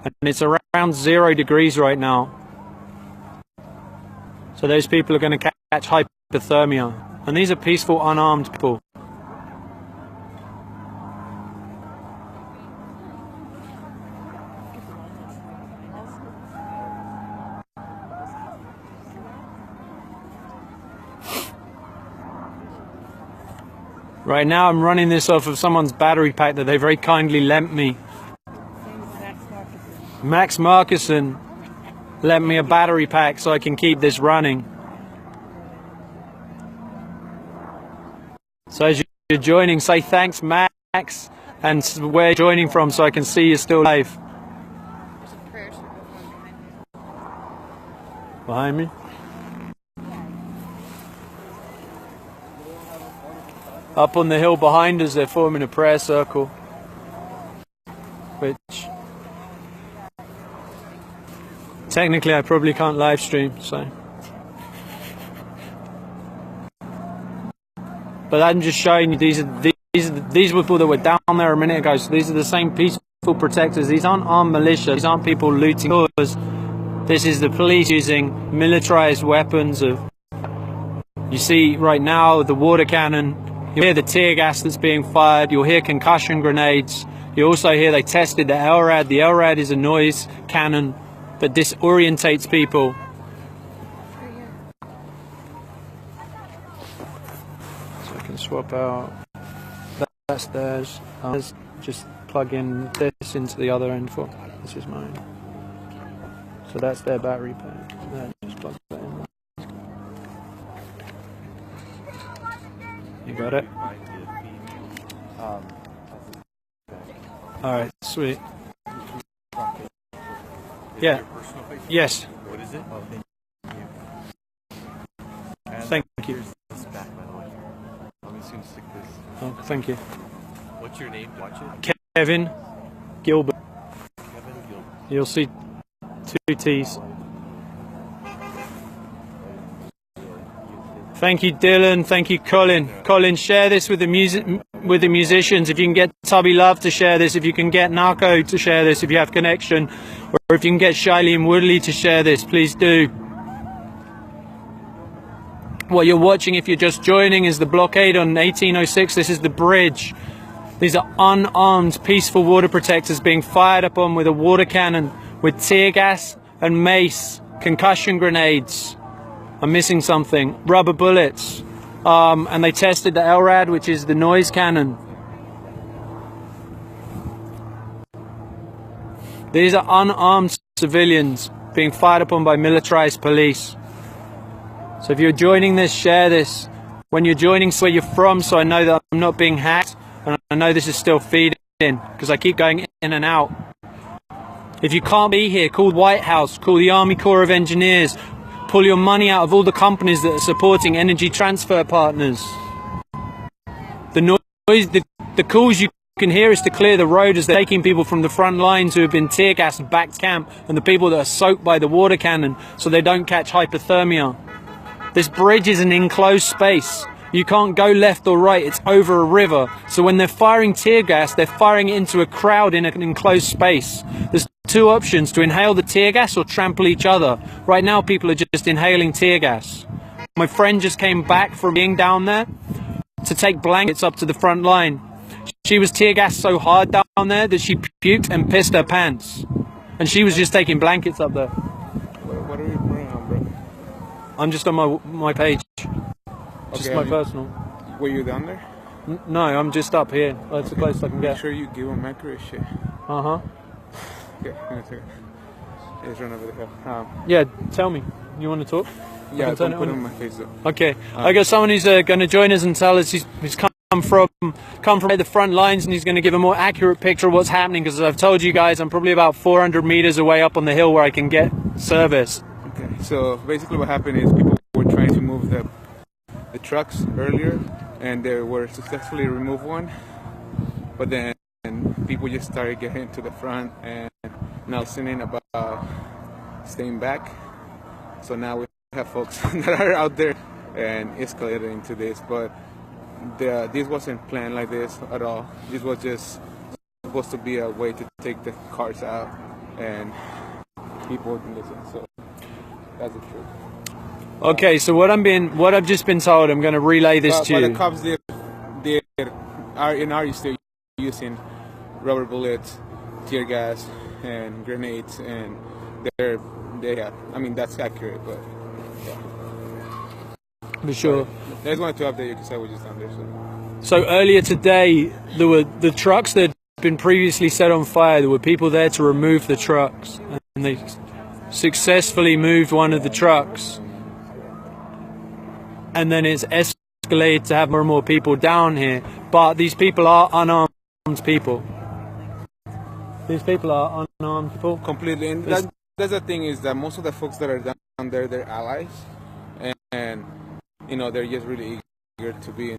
And it's around 0 degrees right now. So those people are going to catch hypothermia. And these are peaceful, unarmed people. Right now I'm running this off of someone's battery pack that they very kindly lent me. Max Markison lent me a battery pack so I can keep this running. So as you're joining, say thanks Max and where you're joining from so I can see you're still alive. Behind me? Up on the hill behind us, they're forming a prayer circle, which technically I probably can't live stream, so. But I'm just showing you these were people that were down there a minute ago. So these are the same peaceful protectors. These aren't armed militia. These aren't people looting stores. This is the police using militarized weapons. You see right now the water cannon. You'll hear the tear gas that's being fired. You'll hear concussion grenades. You also hear they tested the LRAD. The LRAD is a noise cannon that disorientates people. So I can swap out. That's theirs. Just plug in this into the other end for. This is mine. So that's their battery pack. There, just plug that in. You got it? Alright, sweet. Yeah. Yes. What is it? Thank you. Here's this back, by the way. I'm just going to stick this. Oh, thank you. What's your name? Watch it. Kevin Gilbert. Kevin Gilbert. You'll see 2 T's. Thank you, Dylan. Thank you, Colin. Colin, share this with the musicians. If you can get Tubby Love to share this, if you can get Narco to share this, if you have connection, or if you can get Shailene Woodley to share this, please do. What you're watching, if you're just joining, is the blockade on 1806. This is the bridge. These are unarmed, peaceful water protectors being fired upon with a water cannon, with tear gas and mace, concussion grenades. I'm missing something. Rubber bullets. And they tested the LRAD, which is the noise cannon. These are unarmed civilians being fired upon by militarized police. So if you're joining this, share this. When you're joining, where you're from, so I know that I'm not being hacked. And I know this is still feeding, because I keep going in and out. If you can't be here, call the White House, call the Army Corps of Engineers. Pull your money out of all the companies that are supporting energy transfer partners. The noise, the calls you can hear is to clear the road as they're taking people from the front lines who have been tear gassed back to camp, and the people that are soaked by the water cannon so they don't catch hypothermia. This bridge is an enclosed space. You can't go left or right, it's over a river. So when they're firing tear gas, they're firing it into a crowd in an enclosed space. There's 2 options: to inhale the tear gas or trample each other. Right now people are just inhaling tear gas. My friend just came back from being down there to take blankets up to the front line. She was tear gassed so hard down there that she puked and pissed her pants. And she was just taking blankets up there. What are you putting on, bro? I'm just on my page. Just Okay, my personal. Were you down there? No, I'm just up here. That's the closest I can Make get. sure you give them accurate shit. Uh-huh. Okay, give me a second. It's run over the hill. Yeah, tell me. You want to talk? Yeah, can turn don't it put it on. on my face though. Okay. I got someone who's going to join us and tell us he's come from the front lines, and he's going to give a more accurate picture of what's happening, because as I've told you guys, I'm probably about 400 meters away up on the hill where I can get service. Okay, so basically what happened is people were trying to move the trucks earlier, and they were successfully removed one, but then people just started getting to the front and now listening about staying back. So now we have folks that are out there and escalated into this, but this wasn't planned like this at all. This was just supposed to be a way to take the cars out and people wouldn't listen. So that's the truth. Okay, so what I've just been told, I'm going to relay this to But you. the cops are still using rubber bullets, tear gas, and grenades, and I mean that's accurate, but yeah. For sure. I just wanted to update you because I was just down there. So earlier today, there were the trucks that had been previously set on fire. There were people there to remove the trucks, and they successfully moved one of the trucks. And then it's escalated to have more and more people down here. But these people are unarmed people. These people are unarmed people. Completely, and that's the thing, is that most of the folks that are down there, they're allies, and you know, they're just really eager to be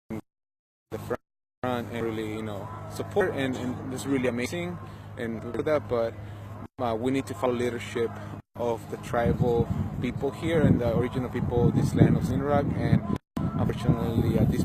in the front and really, you know, support, and it's really amazing and that, but we need to follow leadership of the tribal people here and the original people of this land of Sinrock, and unfortunately these